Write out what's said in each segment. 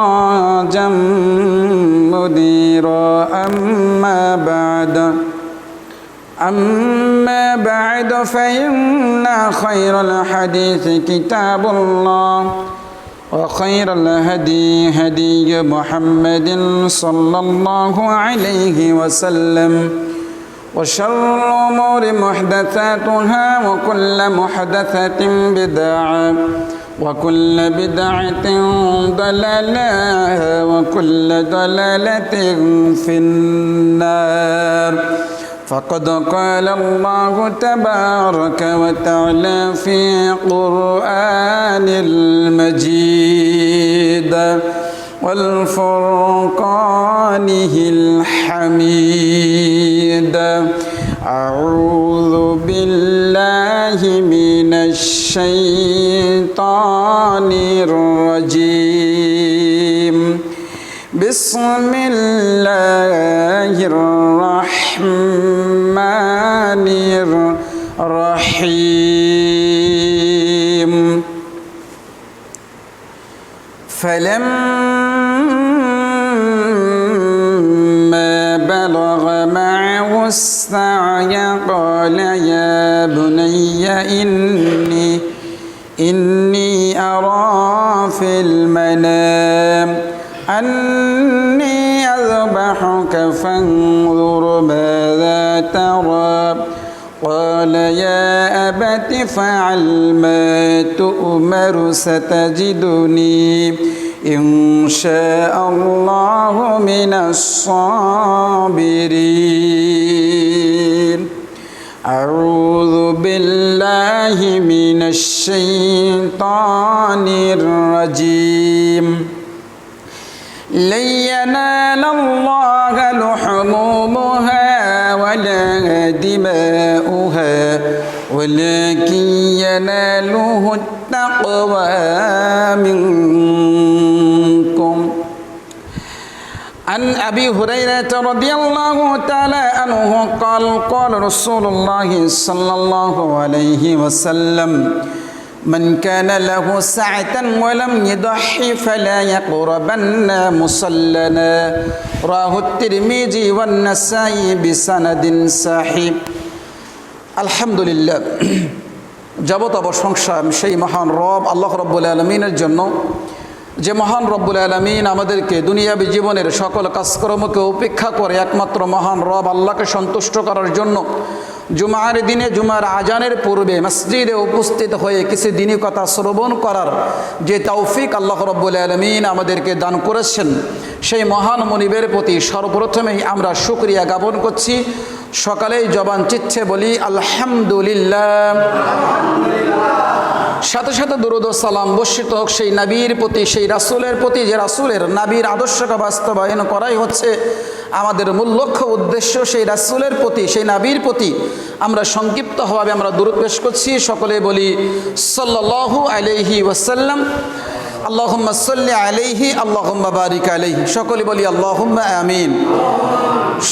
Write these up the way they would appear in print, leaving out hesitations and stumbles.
سراجا منيرا أما بعد فإن خير الحديث كتاب الله وخير الهدي هدي محمد صلى الله عليه وسلم وشر الأمور محدثاتها وكل محدثة بدعة وكل بدعة ضلالة وكل ضلالة في النار فقد قال الله تبارك وتعالى في قرآن المجيد والفرقانه الحميد أعوذ بالله من الشيطان الرجيم بسم الله الرحمن الرحيم فلما بلغ معه السعي قال يا بني إني أرى في المنام أني أذبحك فانظر ماذا ترى قال يا أبت فعل ما تؤمر ستجدني إن شاء الله من الصابرين أعوذ بالله من الشيطان الرجيم لن ينال الله لحومها ولا دماؤها ولكن يناله التقوى منكم عن أبي هريرة رضي الله تعالى عنه قال رسول الله صلى الله عليه وسلم من كان له سعة ولم يضحي فلا يقربن مصلنا رواه الترمذي والنسائي بسند صحيح الحمد لله যাবত প্রশংসা সেই মহান রব আল্লাহ রাব্বুল আলামিনের জন্য যে মহান রব্বুল আলামিন আমাদেরকে দুনিয়াবী জীবনের সকল কাজকর্মকে উপেক্ষা করে একমাত্র মহান রব আল্লাহকে সন্তুষ্ট করার জন্য জুমার দিনে জুমার আজানের পূর্বে মসজিদে উপস্থিত হয়ে কিছু দিনই কথা শ্রবণ করার যে তৌফিক আল্লাহ রাব্বুল আলামিন আমাদেরকে দান করেছেন সেই মহান মনিবের প্রতি সর্বপ্রথমেই আমরা শুকরিয়া জ্ঞাপন করছি সকালেই জবান চিচ্ছে বলি আলহামদুলিল্লাহ সাথে সাথে দরুদ ও সালাম বর্ষিত হোক সেই নবীর প্রতি সেই রাসূলের প্রতি যে রাসূলের নবীর আদর্শকে বাস্তবায়ন করাই হচ্ছে আমাদের মূল লক্ষ্য উদ্দেশ্য সেই রাসূলের প্রতি সেই নবীর প্রতি আমরা সংক্ষিপ্তভাবে আমরা দরুদ পেশ করছি সকলে বলি সাল্লাল্লাহু আলাইহি ওয়াসাল্লাম আল্লাহুম্মা সাল্লি আলাইহি আল্লাহুম্মা বারিক আলাইহি সকলে বলি আল্লাহুম্মা আমিন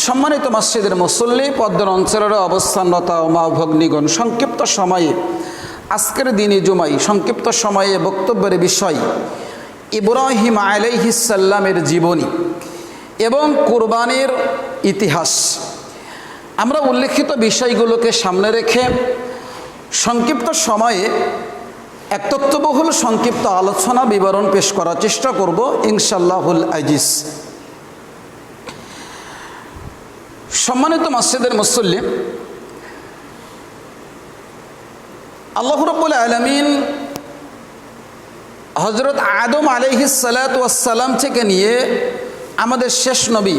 সম্মানিত মসজিদের মুসল্লি পদ্মার অঞ্চলের অবস্থানরত মা ভগ্নীগণ সংক্ষিপ্ত সময়ে আজকের দিনে জুমাই সংক্ষিপ্ত সময়ে বক্তব্যের বিষয় ইব্রাহিম আলাইহিস সালামের জীবনী এবং কুরবানির ইতিহাস আমরা উল্লেখিত বিষয়গুলোকে সামনে রেখে সংক্ষিপ্ত সময়ে এক তথ্যবহুল সংক্ষিপ্ত আলোচনা বিবরণ পেশ করার চেষ্টা করব ইনশাআল্লাহুল আজিজ সম্মানিত মসজিদের মুসল্লি আল্লাহ রাব্বুল আলামিন হযরত আদম আলাইহিস সালাতু ওয়াস সালাম থেকে নিয়ে আমাদের শেষ নবী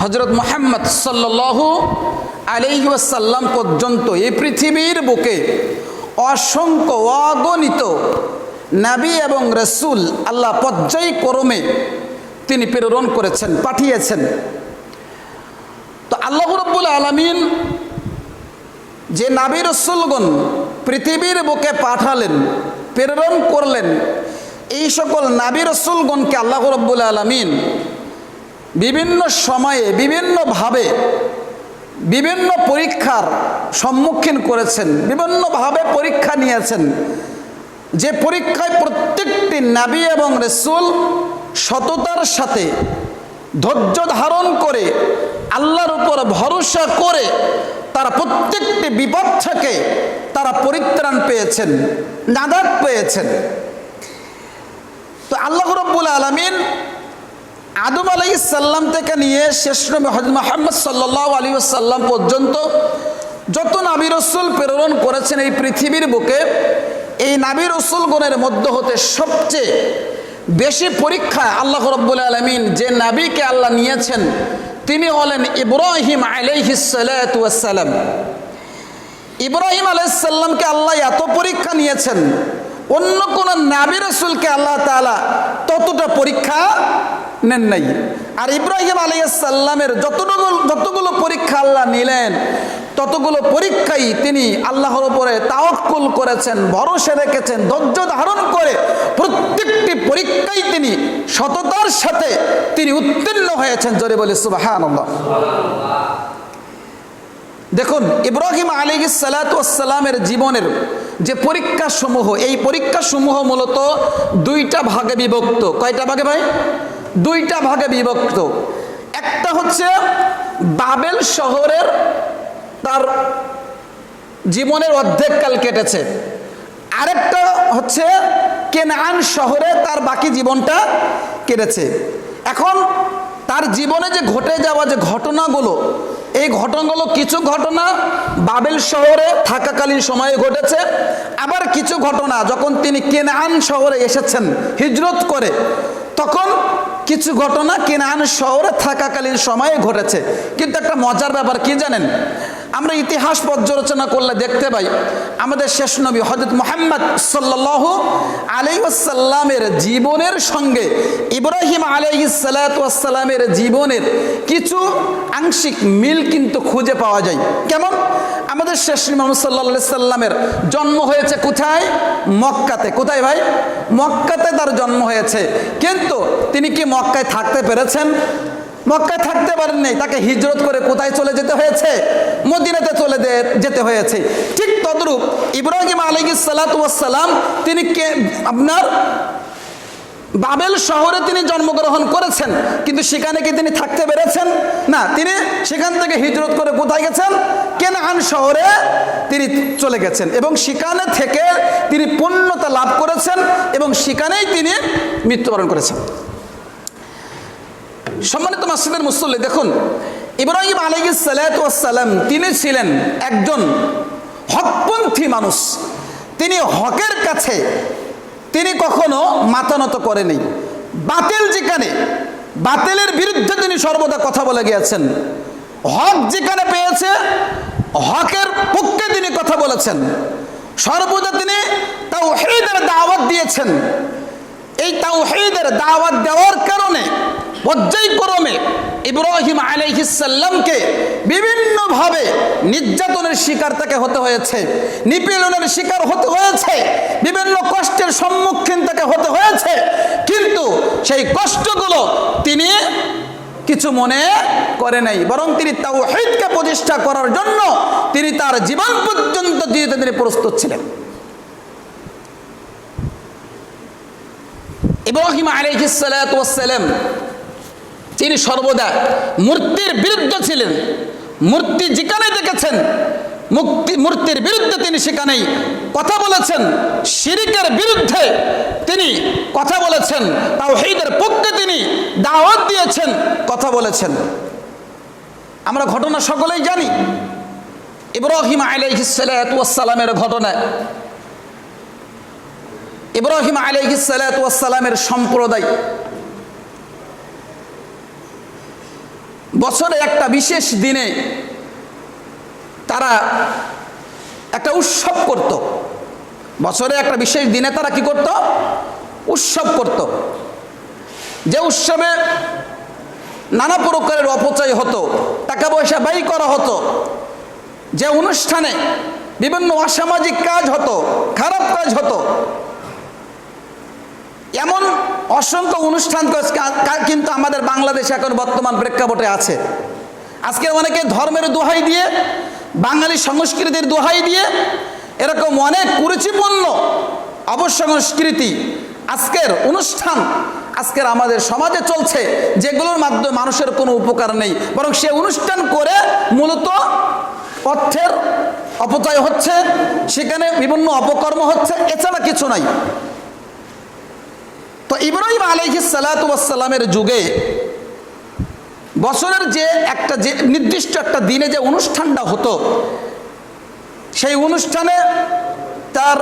হযরত মুহাম্মদ সাল্লাল্লাহু আলাইহি ওয়াসাল্লাম পর্যন্ত এই পৃথিবীর বুকে অসংখ্য অগণিত নবী এবং রাসূল আল্লাহ পর্যায়ক্রমে তিনি প্রেরণ করেছেন পাঠিয়েছেন তো আল্লাহ রাব্বুল আলামিন যে নবী রাসূলগণ পৃথিবীর বুকে পাঠালেন প্রেরণ করলেন এই সকল নবী রাসূলগণকে আল্লাহ রাব্বুল আলামিন বিভিন্ন সময়ে বিভিন্নভাবে বিভিন্ন পরীক্ষার সম্মুখীন করেছেন, বিভিন্নভাবে পরীক্ষা নিয়েছেন, যে পরীক্ষায় প্রত্যেকটি নবী এবং রাসূল সততার সাথে ধৈর্য ধারণ করে আল্লাহর উপর ভরসা করে তারা প্রত্যেকটি বিপদ থেকে তারা পরিত্রাণ পেয়েছেন, নাজাত পেয়েছেন। তো আল্লাহ রাব্বুল আলামিন আদম আলাইহিস সালাম থেকে নিয়ে শেষ নবী হযরত মুহাম্মদ সাল্লাল্লাহু আলাইহি ওয়াসাল্লাম পর্যন্ত যত নবী রাসূল প্রেরণ করেছেন এই পৃথিবীর বুকে, এই নবী রাসূলগণের মধ্য হতে সবচেয়ে বেশি পরীক্ষা আল্লাহ রাব্বুল আলামিন যে নবীকে আল্লাহ নিয়েছেন তিনি হলেন ইব্রাহিম আলাইহিস সালাতু ওয়াস সালাম। ইব্রাহিম আলাইহিস সালামকে আল্লাহ এত পরীক্ষা নিয়েছেন, অন্য কোন নবী রাসূলকে আল্লাহ তাআলা ততটা পরীক্ষা নেন নাই। আর ইব্রাহিম আলাইহিস সালামের যতগুলো পরীক্ষা আল্লাহ নিলেন ততগুলো পরীক্ষাই তিনি আল্লাহর উপরে তাওয়াক্কুল করেছেন, ভরসা রেখেছেন, ধৈর্য ধারণ করে প্রত্যেকটি পরীক্ষায় তিনি সততার সাথে তিনি উত্তীর্ণ হয়েছেন। জোরে বলি সুবহানাল্লাহ। দেখুন ইব্রাহিম আলাইহিস সালাতু ওয়াস সালামের জীবনের যে পরীক্ষা সমূহ, এই পরীক্ষা সমূহ মূলত দুইটা ভাগে বিভক্ত। কয়টা ভাগে ভাই? দুইটা ভাগে বিভক্ত। একটা হচ্ছে বাবেল শহরের তার জীবনের অর্ধেক কাল কেটেছে, আরেকটা হচ্ছে কেনান শহরে তার বাকি জীবনটা কেটেছে। এখন তার জীবনে যে ঘটে যাওয়া যে ঘটনাগুলো, এই ঘটনাগুলো কিছু ঘটনা বাবেল শহরে থাকাকালীন সময়ে ঘটেছে, আবার কিছু ঘটনা যখন তিনি কেনান শহরে এসেছেন হিজরত করে তখন কিছু ঘটনা কেনান শহরে থাকাকালীন সময়ে ঘটেছে। কিন্তু একটা মজার ব্যাপার কি জানেন, আমরা ইতিহাস পর্যালোচনা করলে দেখতে পাই আমাদের শেষ নবী হযরত মুহাম্মদ সাল্লাল্লাহু আলাইহি ওয়াসাল্লামের জীবনের সঙ্গে ইব্রাহিম আলাইহিস সালাতু ওয়াস সালামের জীবনের কিছু আংশিক মিল কিন্তু খুঁজে পাওয়া যায়। কেমন? আমাদের শেষ নবী মুহাম্মদ সাল্লাল্লাহু আলাইহি সাল্লামের জন্ম হয়েছে কোথায়? মক্কাতে। কোথায় ভাই? মক্কাতে তার জন্ম হয়েছে। কিন্তু তিনি কি মক্কায় থাকতে পেরেছেন? মক্কায় থাকতে পারেন নাই, তাকে হিজরত করে কোথায় চলে যেতে হয়েছে? মদিনাতে চলে যেতে হয়েছে। ঠিক তদ্রূপ ইব্রাহিম আলাইহিস সালাতু ওয়াস সালাম তিনি আপনার বাবেল শহরে তিনি জন্মগ্রহণ করেছেন, কিন্তু সেখানে কি তিনি থাকতে পেরেছেন? না, তিনি সেখান থেকে হিজরত করে কোথায় গেছেন? কেনান শহরে তিনি চলে গেছেন এবং সেখানে থেকে তিনি পূর্ণতা লাভ করেছেন এবং সেখানেই তিনি মৃত্যুবরণ করেছেন। সম্মানিত মাসজিদের মুসল্লি, দেখুন ইব্রাহিম আলাইহিস সালাতু ওয়াস সালাম তিনি ছিলেন একজন হকপন্থী মানুষ। তিনি হকের কাছে তিনি কখনো মাথা নত করেনি। বাতিল যেখানে, বাতিলের বিরুদ্ধে তিনি সর্বদা কথা বলে গিয়েছেন। হক যেখানে পেয়েছে হকের পক্ষে তিনি কথা বলেছেন। সর্বদা তিনি তাওহীদের দাওয়াত দিয়েছেন। এই তাওহীদের দাওয়াত দেওয়ার কারণে পর্যায়ক্রমে ইব্রাহিম আলাইহিস সালামকে বিভিন্নভাবে নির্যাতনের শিকার তাকে হতে হয়েছে, নিপীড়নের শিকার হতে হয়েছে, বিভিন্ন কষ্টের সম্মুখীন তাকে হতে হয়েছে। কিন্তু সেই কষ্টগুলো তিনি কিছু মনে করে নাই, বরং তিনি তাওহীদকে প্রতিষ্ঠা করার জন্য তিনি তার জীবন পর্যন্ত দিতে তিনি প্রস্তুত ছিলেন। ইব্রাহিম আলাইহিস সালাতু ওয়াস সালাম তিনি সর্বদা মূর্তির বিরুদ্ধে ছিলেন। মূর্তি যেখানে দেখেছেন মূর্তির বিরুদ্ধে তিনি সেখানেই কথা বলেছেন। শিরকের বিরুদ্ধে তিনি কথা বলেছেন, তাওহীদের পক্ষে তিনি দাওয়াত দিয়েছেন, কথা বলেছেন। আমরা ঘটনা সকলেই জানি ইব্রাহিম আলাইহিস সালাতু ওয়াস সালামের ঘটনা। ইব্রাহিম আলাইহিস সালাতু ওয়াস সালামের সম্প্রদায় বছরে একটা বিশেষ দিনে তারা একটা উৎসব করত। বছরে একটা বিশেষ দিনে তারা কি করত? উৎসব করত। যে উৎসবে নানা প্রকারের অপচয় হতো, টাকা পয়সা ব্যয় করা হতো, যে অনুষ্ঠানে বিভিন্ন অসামাজিক কাজ হতো, খারাপ কাজ হতো, এমন অসংখ্য অনুষ্ঠান কিন্তু আমাদের বাংলাদেশে এখন বর্তমান প্রেক্ষাপটে আছে। আজকে অনেকে ধর্মের দোহাই দিয়ে, বাঙালি সংস্কৃতির দোহাই দিয়ে এরকম অনেক কুরুচিপূর্ণ অবসংস্কৃতি আজকের অনুষ্ঠান আজকের আমাদের সমাজে চলছে, যেগুলোর মাধ্যমে মানুষের কোনো উপকার নেই, বরং সে অনুষ্ঠান করে মূলত অর্থের অপচয় হচ্ছে, সেখানে বিভিন্ন অপকর্ম হচ্ছে, এছাড়া কিছু নাই। তো ইব্রাহিম আলাইহিস সালাতু ওয়াস সালামের যুগে বছরের যে নির্দিষ্ট একটা দিনে যে অনুষ্ঠানটা হতো, সেই অনুষ্ঠানে তার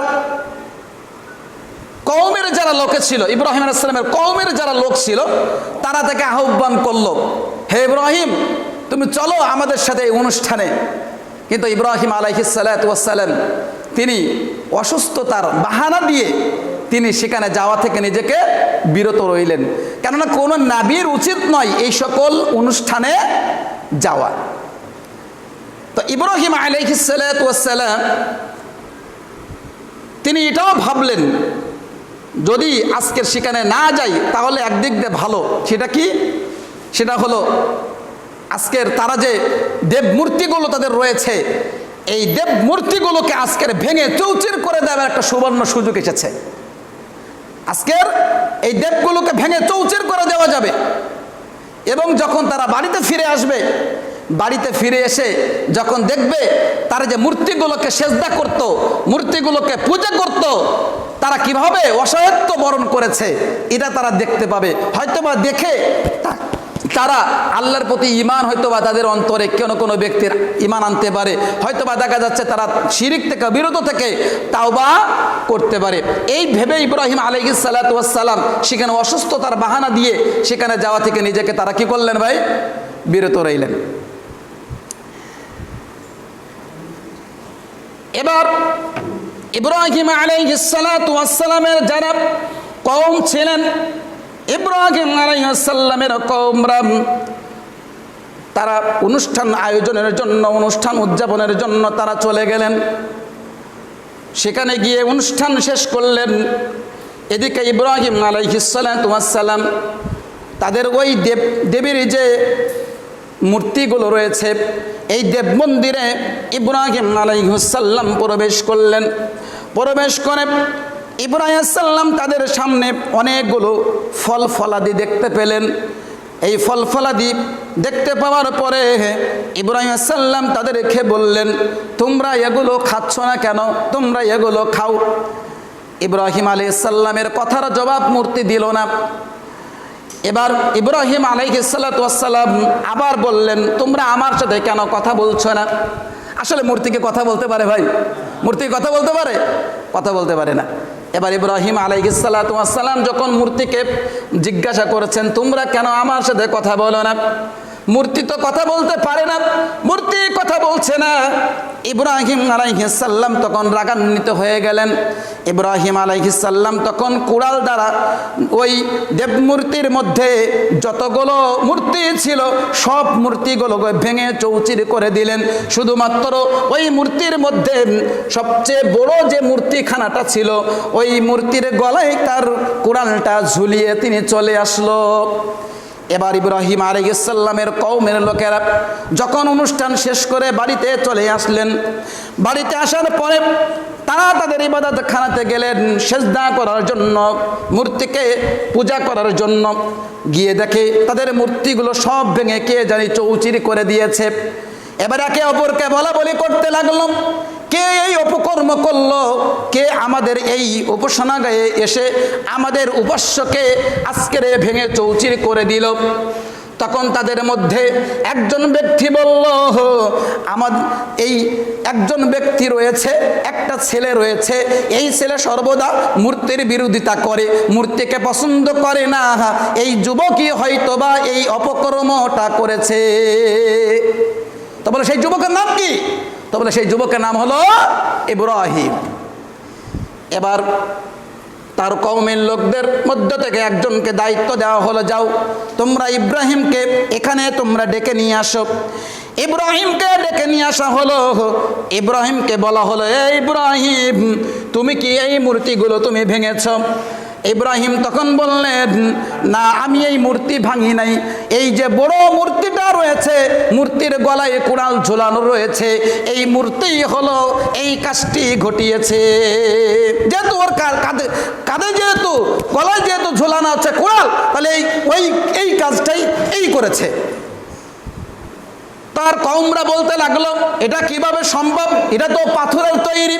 কওমের যারা লোকে ছিল, ইব্রাহিম আলাইহিস সালামের কওমের যারা লোক ছিল, তারা তাকে আহ্বান করলো, হে ইব্রাহিম, তুমি চলো আমাদের সাথে এই অনুষ্ঠানে। কিন্তু ইব্রাহিম আলাইহিস সালাতু ওয়াস সালাম তিনি অসুস্থতার বাহানা দিয়ে তিনি সেখানে যাওয়া থেকে নিজেকে বিরত রইলেন, কেননা কোনো নবীর উচিত নয় এই সকল অনুষ্ঠানে যাওয়া। তো ইব্রাহিম আলাইহিস সালাতু ওয়াস সালাম তিনি এটাও ভাবলেন, যদি আজকের সেখানে না যাই তাহলে একদিক দিয়ে ভালো। সেটা কি? সেটা হলো আজকের তারা যে দেব মূর্তিগুলো তাদের রয়েছে, এই দেব মূর্তিগুলোকে আজকের ভেঙে চৌচির করে দেওয়ার একটা সুবর্ণ সুযোগ এসেছে। আজকের এই দেবগুলোকে ভেঙে চৌচির করে দেওয়া যাবে, এবং যখন তারা বাড়িতে ফিরে আসবে, বাড়িতে ফিরে এসে যখন দেখবে তারা যে মূর্তিগুলোকে সেজদা করত, মূর্তিগুলোকে পূজা করত, তারা কিভাবে অসহায়ত্ব বরণ করেছে এটা তারা দেখতে পাবে। হয়তোবা দেখে তারা আল্লাহর প্রতি ঈমান হয়তোবা তাদের অন্তরে কোনো ব্যক্তির ঈমান আনতে পারে, হয়তোবা দেখা যাচ্ছে তারা শিরিক থেকে বিরত থেকে তাওবা করতে পারে। এই ভেবে ইব্রাহিম আলাইহিস সালাতু ওয়াস সালাম সেখানে অসুস্থতার বাহানা দিয়ে সেখানে যাওয়া থেকে নিজেকে তারা কি করলেন ভাই? বিরত রইলেন। এবার ইব্রাহিম আলাইহিস সালাতু ওয়াস সালামের যারা কওম ছিলেন, ইব্রাহিম আলাইহিস সালামের কওমরা তারা অনুষ্ঠান আয়োজনের জন্য, অনুষ্ঠান উদযাপনের জন্য তারা চলে গেলেন। সেখানে গিয়ে অনুষ্ঠান শেষ করলেন। এদিকে ইব্রাহিম আলাইহিস সালাতু ওয়াস সালাম তাদের ওই দেবীর যে মূর্তিগুলো রয়েছে, এই দেব মন্দিরে ইব্রাহিম আলাইহিস সালাম প্রবেশ করলেন। প্রবেশ করে ইব্রাহিম সাল্লাম তাদের সামনে অনেকগুলো ফল ফলাদি দেখতে পেলেন। এই ফল ফলাদি দেখতে পাওয়ার পরে ইব্রাহিম সাল্লাম তাদেরকে বললেন, তোমরা এগুলো খাচ্ছ না কেন? তোমরা এগুলো খাও। ইব্রাহিম আলাইহিস সালামের কথার জবাব মূর্তি দিল না। এবার ইব্রাহিম আলাইহিস সালাতু ওয়াস সালাম আবার বললেন, তোমরা আমার সাথে কেন কথা বলছো না? আসলে মূর্তিকে কথা বলতে পারে ভাই? মূর্তি কথা বলতে পারে? কথা বলতে পারে না। এবার ইব্রাহিম আলাইহিস সালাতু ওয়াস সালাম যখন মূর্তিকে জিজ্ঞাসা করেছেন, তোমরা কেন আমার সাথে কথা বলো না? মূর্তি তো কথা বলতে পারে না, মূর্তি কথা বলছে না। ইব্রাহিম আলাইহিস সালাম তখন রাগান্বিত হয়ে গেলেন। ইব্রাহিম আলাইহিস সালাম তখন কুড়াল দ্বারা ওই দেবমূর্তির মধ্যে যতগুলো মূর্তি ছিল সব মূর্তিগুলোকে ভেঙে চৌচির করে দিলেন। শুধুমাত্র ওই মূর্তির মধ্যে সবচেয়ে বড় যে মূর্তিখানাটা ছিল, ওই মূর্তির গলায় তার কুড়ালটা ঝুলিয়ে তিনি চলে আসলো। এবার ইব্রাহিম আলাইহিস সালামের কওমের লোকেরা যখন অনুষ্ঠান শেষ করে বাড়িতে চলে আসলেন, বাড়িতে আসার পরে তারা তাদের ইবাদতখানাতে গেলেন সেজদা করার জন্য, মূর্তিকে পূজা করার জন্য। গিয়ে দেখে তাদের মূর্তিগুলো সব ভেঙে কে জানি চৌচির করে দিয়েছে। এবার একে অপরকে বলা বলি করতে লাগলো, কে এই অপকর্ম করলো? কে আমাদের এই উপাসনাগায়ে এসে আমাদের উপাস্যকে আজকের ভেঙে চৌচির করে দিল? তখন তাদের মধ্যে একজন ব্যক্তি বলল, আমার এই একজন ব্যক্তি রয়েছে, একটা ছেলে রয়েছে, এই ছেলে সর্বদা মূর্তির বিরোধিতা করে, মূর্তিকে পছন্দ করে না। এই যুবকই হয়তোবা এই অপকর্মটা করেছে। তো বলে সেই যুবকের নাম কি? তো বলে সেই যুবকের নাম হলো ইব্রাহিম। এবার তার কওমের লোকদের মধ্য থেকে একজনকে দায়িত্ব দেওয়া হলো, যাও তোমরা ইব্রাহিমকে এখানে তোমরা ডেকে নিয়ে আসো। ইব্রাহিমকে ডেকে নিয়ে আসা হলো। ইব্রাহিমকে বলা হলো, এই ইব্রাহিম, তুমি কি এই মূর্তিগুলো তুমি ভেঙেছ? ইব্রাহিম তখন বললেন, না, আমি এই মূর্তি ভাঙি নাই। এই যে বড় মূর্তিটা রয়েছে, মূর্তির গলায় কুড়াল ঝোলানো রয়েছে, এই মূর্তি হলো এই কাজটি ঘটিয়েছে। যেহেতু ওর কাঁধে যেহেতু গলায় যেহেতু ঝোলানো আছে কুড়াল, তাহলে এই কাজটাই এই করেছে। তার কওমরা বলতে লাগলো, এটা কিভাবে সম্ভব? এটা তো পাথরের তৈরি,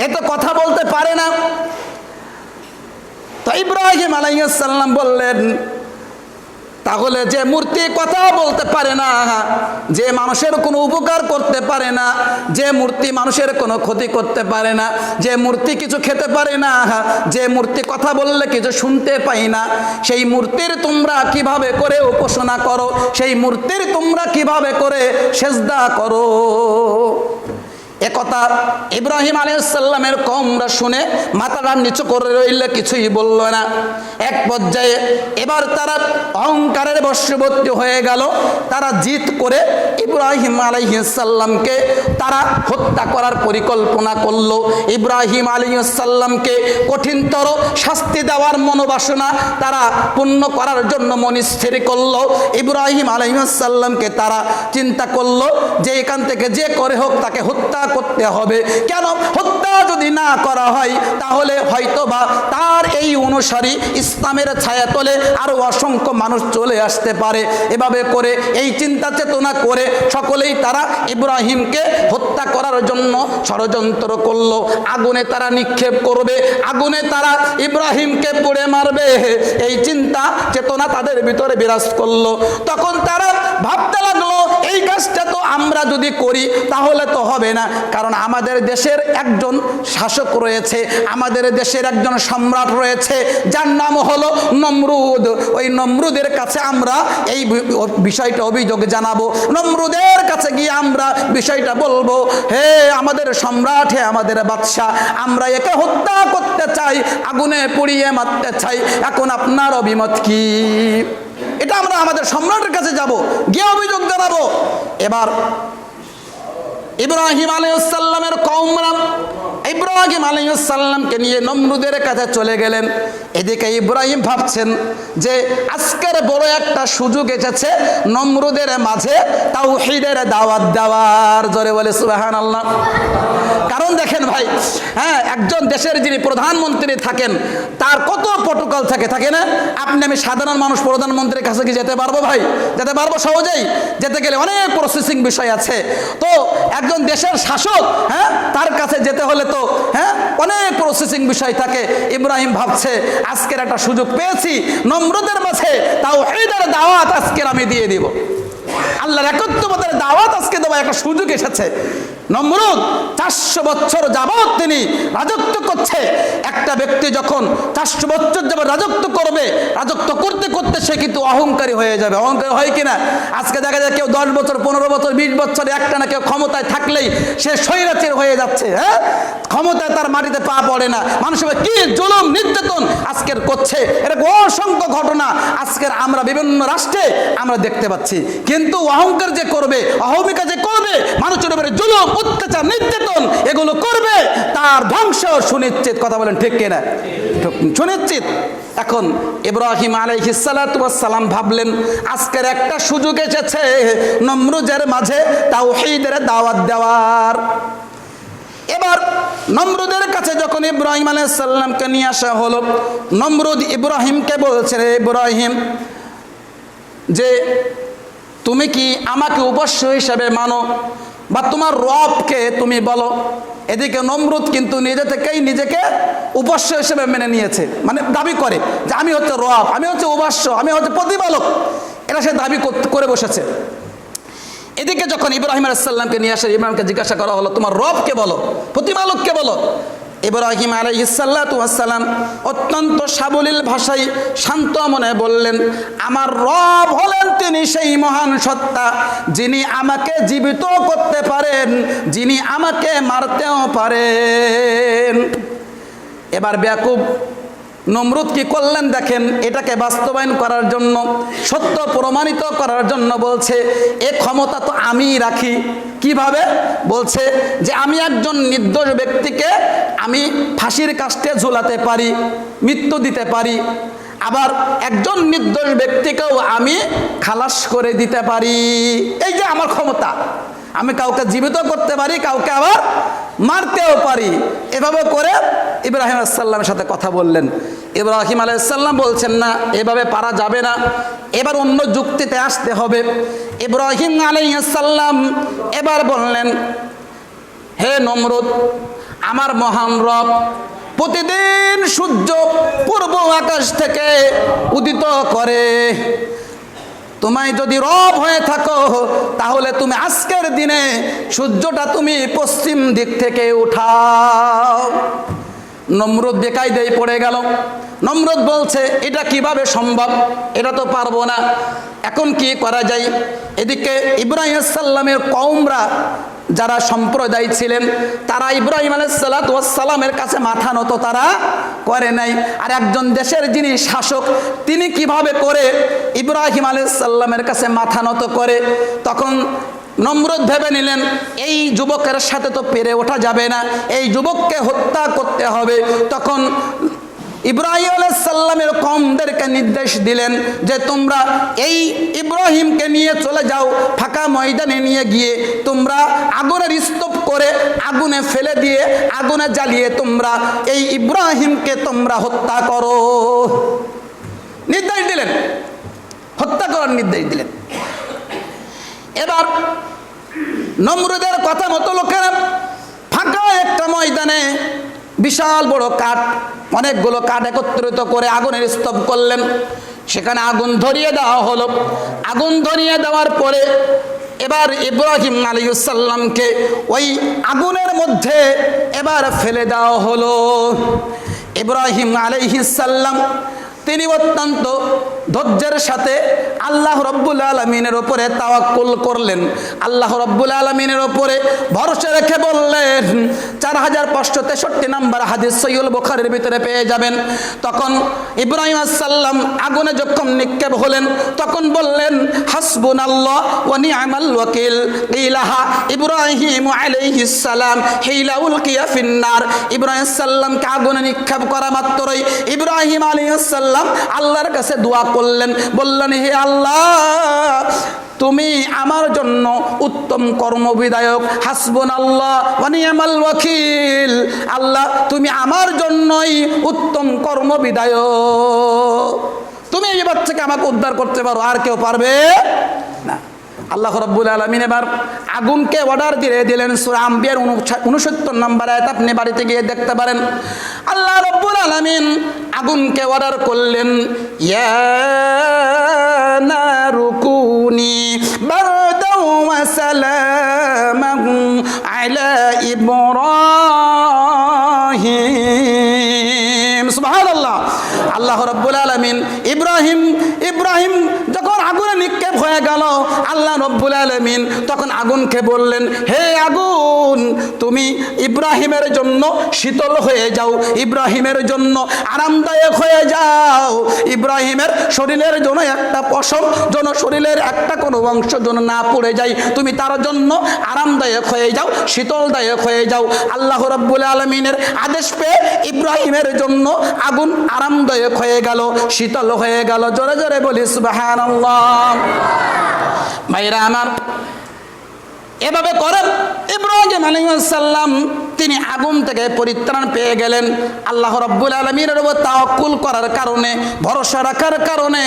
এ তো কথা বলতে পারে না। তো ইব্রাহিম আলাইহিস সালাম বললেন, তাহলে যে মূর্তি কথা বলতে পারে না, যে মানুষের কোনো উপকার করতে পারে না, যে মূর্তি মানুষের কোনো ক্ষতি করতে পারে না, যে মূর্তি কিছু খেতে পারে না, যে মূর্তি কথা বললে কিছু শুনতে পাই না, সেই মূর্তির তোমরা কিভাবে করে উপাসনা করো, সেই মূর্তির তোমরা কিভাবে করে সেজদা করো? একথা ইব্রাহিম আলাইহিস সালামের কওমরা শুনে মাথাটা নিচু করে রইল, কিছুই বলল না। এক পর্যায়ে এবার তারা অহংকারের বশবর্তী হয়ে গেল। তারা জিদ করে ইব্রাহিম আলাইহিস সালামকে তারা হত্যা করার পরিকল্পনা করলো। ইব্রাহিম আলাইহিস সালামকে কঠিনতর শাস্তি দেওয়ার মনোবাসনা তারা পূর্ণ করার জন্য মনস্থির করলো। ইব্রাহিম আলাইহিস সালামকে তারা চিন্তা করলো যে এখান থেকে যে করে হোক তাকে হত্যা করতে হবে। কেন? হত্যা যদি না করা হয় তাহলে হয়তোবা তার এই অনুসারী ইসলামের ছায়াতলে আরো অসংখ্য মানুষ চলে আসতে পারে। এভাবে করে এই চিন্তা চেতনা করে সকলেই তারা ইব্রাহিমকে হত্যা করার জন্য ষড়যন্ত্র করলো। আগুনে তারা নিক্ষেপ করবে, আগুনে তারা ইব্রাহিমকে পুড়ে মারবে, এই চিন্তা চেতনা তাদের ভিতরে বিরাজ করলো। তখন তারা ভাবতে লাগলো, এই কাজটা তো আমরা যদি করি তাহলে তো হবে না, কারণ আমাদের দেশের একজন শাসক রয়েছে, আমাদের দেশের একজন সম্রাট রয়েছে, যার নাম হলো নমরুদ। ওই নমরুদের কাছে আমরা এই বিষয়টা অভিযোগ জানাবো, নমরুদের কাছে গিয়ে আমরা বিষয়টা বলবো, হে আমাদের সম্রাট, হে আমাদের বাদশাহ, আমরা একে হত্যা করতে চাই, আগুনে পুড়িয়ে মারতে চাই, এখন আপনার অভিমত কি? এটা আমরা আমাদের সম্রাটের কাছে যাব, গিয়ে অভিযোগ জানাবো। এবার ইব্রাহিম আলাইহিস সালামের কওমরা ইব্রাহিম আলাইহিস সালামকে নিয়ে নমরুদের কাছে চলে গেলেন। এদিকে ইব্রাহিম ভাবছেন যে আজকের বড় একটা সুযোগ এসেছে নমরুদের মাঝে তাওহীদের দাওয়াত দেওয়ার। জোরে বলে সুবহানাল্লাহ। কারণ দেখেন ভাই, হ্যাঁ, একজন দেশের যিনি প্রধানমন্ত্রী থাকেন তার কত প্রটোকল থাকে না? আপনি আমি সাধারণ মানুষ প্রধানমন্ত্রীর কাছে কি যেতে পারবো ভাই? যেতে পারবো সহজেই? যেতে গেলে অনেক প্রসেসিং বিষয় আছে। তো একজন দেশের শাসক, হ্যাঁ, তার কাছে যেতে হলে তো অনেক প্রসেসিং বিষয় থাকে। ইব্রাহিম ভাবছে আজকের একটা সুযোগ পেয়েছি, নমরুদের মাঝে তাওহীদের দাওয়াত আজকের আমি দিয়ে দিব, আল্লাহর একত্ববাদের দাওয়াত আজকে দেওয়ার একটা সুযোগ এসেছে। নমরুদ 400 বছর যাবত তিনি রাজত্ব করছে। একটা ব্যক্তি যখন 400 বছর যাবত রাজত্ব করবে, রাজত্ব করতে করতে সে কিন্তু অহংকারী হয়ে যাবে। অহংকারী হয় কিনা? আজকে দেখা যায় কেউ 10 বছর 15 বছর 20 বছর একটা না কেউ ক্ষমতায় থাকলেই সে স্বৈরাচার হয়ে যাচ্ছে। হ্যাঁ, ক্ষমতায় তার মাটিতে পা পড়ে না। মানুষের কি জুলুম নির্যাতন আজকের করছে, এরকম অসংখ্য ঘটনা আজকের আমরা বিভিন্ন রাষ্ট্রে আমরা দেখতে পাচ্ছি। কিন্তু অহংকার যে করবে, অহমিকা যে করবে, মানুষের উপরে জুলুম অত্যাচার নির্যাতন এগুলো করবে, তার ধ্বংস সুনিশ্চিত। কথা বলেন ঠিক কিনা? সুনিশ্চিত। এখন ইব্রাহিম আলাইহিস সালাতু ওয়াস সালাম ভাবলেন আজকের একটা সুযোগ এসেছে নমরুদের মাঝে তাওহীদের দাওয়াত দেওয়ার। এবার নমরুদের কাছে যখন ইব্রাহিম আলাইহিস সালামকে নিয়ে আসা হলো, নমরুদ ইব্রাহিমকে বলছে, রে ইব্রাহিম, যে তুমি কি আমাকে উপাস্য হিসেবে মানো, বা তোমার রবকে তুমি বলো। এদিকে নমরুদ কিন্তু নিজে থেকেই নিজেকে উপাস্য হিসেবে মেনে নিয়েছে, মানে দাবি করে যে আমি হচ্ছে রব, আমি হচ্ছে উপাস্য, আমি হচ্ছে প্রতিপালক, এটা সে দাবি করে বসেছে। এদিকে যখন ইব্রাহিম আলাইহিস সালামকে নিয়ে আসে, ইব্রাহিমকে জিজ্ঞাসা করা হলো তোমার রবকে বলো, প্রতিপালককে বলো। ইব্রাহিম আলাইহিস সালাতু ওয়াস সালাম অত্যন্ত সাবলীল ভাষায় শান্ত মনে বললেন, আমার রব হলেন তিনি সেই মহান সত্তা যিনি আমাকে জীবিত করতে পারেন, যিনি আমাকে মারতেও পারেন। এবার বেয়াকুব নমরুদ কি করলেন দেখেন, এটাকে বাস্তবায়ন করার জন্য, সত্য প্রমাণিত করার জন্য বলছে এ ক্ষমতা তো আমিই রাখি। কিভাবে? বলছে যে আমি একজন নির্দোষ ব্যক্তিকে আমি ফাঁসির কাস্টে ঝুলাতে পারি, মৃত্যু দিতে পারি, আবার একজন নির্দোষ ব্যক্তিকেও আমি খালাস করে দিতে পারি। এই যে আমার ক্ষমতা, আমি কাউকে জীবিত করতে পারি, কাউকে আবার মারতেও পারি। এভাবে করে ইব্রাহিম আলাইহিস সালামের সাথে কথা বললেন। ইব্রাহিম আলাইহিস সালাম বলছেন না, এভাবে পারা যাবে না, এবার অন্য যুক্তিতে আসতে হবে। ইব্রাহিম আলাইহিস সালাম এবার বললেন, হে নমরুদ, আমার মহান রব প্রতিদিন সূর্য পূর্ব আকাশ থেকে উদিত করে। তোমায় যদি রব হয়ে থাকো তাহলে তুমি আজকের দিনে সূর্যটা তুমি পশ্চিম দিক থেকে উঠাও। নমরুদ বেকায়দায় পড়ে গেল। নমরুদ বলছে এটা কিভাবে সম্ভব, এটা তো পারবো না, এখন কি করা যায়? এদিকে ইব্রাহিম আলাইহিস সালামের কওমরা যারা সম্প্রদায় ছিলেন তারা ইব্রাহিম আলাইহিস সালামের কাছে মাথা নত তারা করে নাই। আর একজন দেশের যিনি শাসক তিনি কিভাবে করে ইব্রাহিম আলাইহিস সালামের কাছে মাথা নত করে? তখন নমরুদ ভেবে নিলেন এই যুবকের সাথে তো পেরে ওঠা যাবে না, এই যুবককে হত্যা করতে হবে। তখন ইব্রাহিম আলাইহিস সালামের কওমদেরকে নির্দেশ দিলেন যে তোমরা এই ইব্রাহিমকে নিয়ে চলে যাও, ফাঁকা ময়দানে নিয়ে গিয়ে তোমরা আগুনের স্তূপ করে আগুনে ফেলে দিয়ে আগুনে জ্বালিয়ে তোমরা এই ইব্রাহিমকে তোমরা হত্যা করো। নির্দেশ দিলেন, হত্যা করার নির্দেশ দিলেন। এবার নমরুদের কথা মতো লোকেরা ফাঁকা একটা ময়দানে বিশাল বড় কাঠ, অনেকগুলো কাঠ একত্রিত করে আগুনের স্তূপ করলেন। সেখানে আগুন ধরিয়ে দেওয়া হলো। আগুন ধরিয়ে দেওয়ার পরে এবার ইব্রাহিম আলাইহিস সালামকে ওই আগুনের মধ্যে এবার ফেলে দেওয়া হলো। ইব্রাহিম আলাইহিস সালাম তিনি অত্যন্ত ধৈর্যের সাথে আল্লাহ রব্বুল আলামিনের উপরে তাওয়াক্কুল করলেন। আল্লাহ রব্বুল আলামিনের উপরে ভরসা রেখে বললেন, 4563 নম্বর হাদিস সহিহুল বুখারীর ভিতরে পেয়ে যাবেন। তখন ইব্রাহিম আলাইহিস সালাম আগুনে যখন নিক্ষেপ হলেন তখন বললেন, হাসবুনাল্লাহ ওয়া নি'মাল ওয়াকিল। কিলাহা ইব্রাহিম আলাইহিস সালাম হিলা উলকিয়া ফিন্নার। ইব্রাহিম সাল্লামকে আগুনে নিক্ষেপ করা মাত্রই ইব্রাহিম আলাইহিস সালাম আল্লাহর কাছে দোয়া করলেন, বললেন, হে আল্লাহ, তুমি আমার জন্য উত্তম কর্মবিধায়ক, হাসবুনাল্লাহ ওয়া নি'মাল ওয়াকিল। আল্লাহ, তুমি আমার জন্যই উত্তম কর্মবিধায়ক, তুমি এবার থেকে আমাকে উদ্ধার করতে পারো, আর কেউ পারবে না। আল্লাহ রাব্বুল আলামিন এবার আগুনকে অর্ডার দিয়ে দিলেন। সূরা আম্বিয়ার 69 নম্বর আয়াত আপনি বাড়িতে গিয়ে দেখতে পারেন। আল্লাহ রাব্বুল আলামিন আগুনকে অর্ডার করলেন, ইয়া নারু কুনি বারদাও ওয়া সালামান আলা ইব্রাহিম। সুবহানাল্লাহ। আল্লাহ রাব্বুল আলামিন ইব্রাহিম যখন আগুনে নিক্ষেপ হয়ে গেল, আল্লাহ রাব্বুল আলামিন তখন আগুনকে বললেন, হে আগুন, তুমি ইব্রাহিমের জন্য শীতল হয়ে যাও, ইব্রাহিমের জন্য আরামদায়ক হয়ে যাও, ইব্রাহিমের শরীরের জন্য একটা পশম যেন শরীরের একটা কোনো অংশ যেন না পড়ে যায়, তুমি তার জন্য আরামদায়ক হয়ে যাও, শীতলদায়ক হয়ে যাও। আল্লাহ রাব্বুল আলামিনের আদেশ পেয়ে ইব্রাহিমের জন্য আগুন আরামদায়ক হয়ে গেল, শীতল হয়ে গেল। জোরে জোরে বলি সুবহানাল্লাহ। ভাইরা আমার, এভাবে করেন ইব্রাহিম আলাইহিস সালাম তিনি আগুন থেকে পরিত্রাণ পেয়ে গেলেন। আল্লাহ রাব্বুল আলামিনের উপর তাওয়াক্কুল করার কারণে, ভরসা রাখার কারণে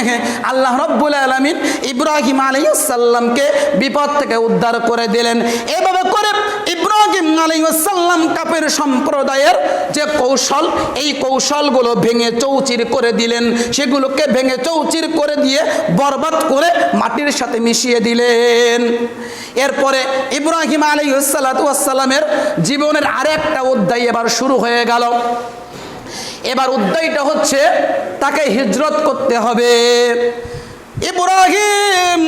আল্লাহ রাব্বুল আলামিন ইব্রাহিম আলাইহিস সালামকে বিপদ থেকে উদ্ধার করে দিলেন। এভাবে করে ইব্রাহিম আলাইহিস সালাম কাফের সম্প্রদায়ের যে কৌশল, এই কৌশলগুলো ভেঙে চৌচির করে দিলেন, সেগুলোকে ভেঙে চৌচির করে দিয়ে বরবাদ করে মাটির সাথে মিশিয়ে দিলেন। এরপরে ইব্রাহিম আলাইহিস সালামের জীবনের আরেকটা অধ্যায় এবার শুরু হয়ে গেল। এবার অধ্যায়টা হচ্ছে তাকে হিজরত করতে হবে। ইব্রাহিম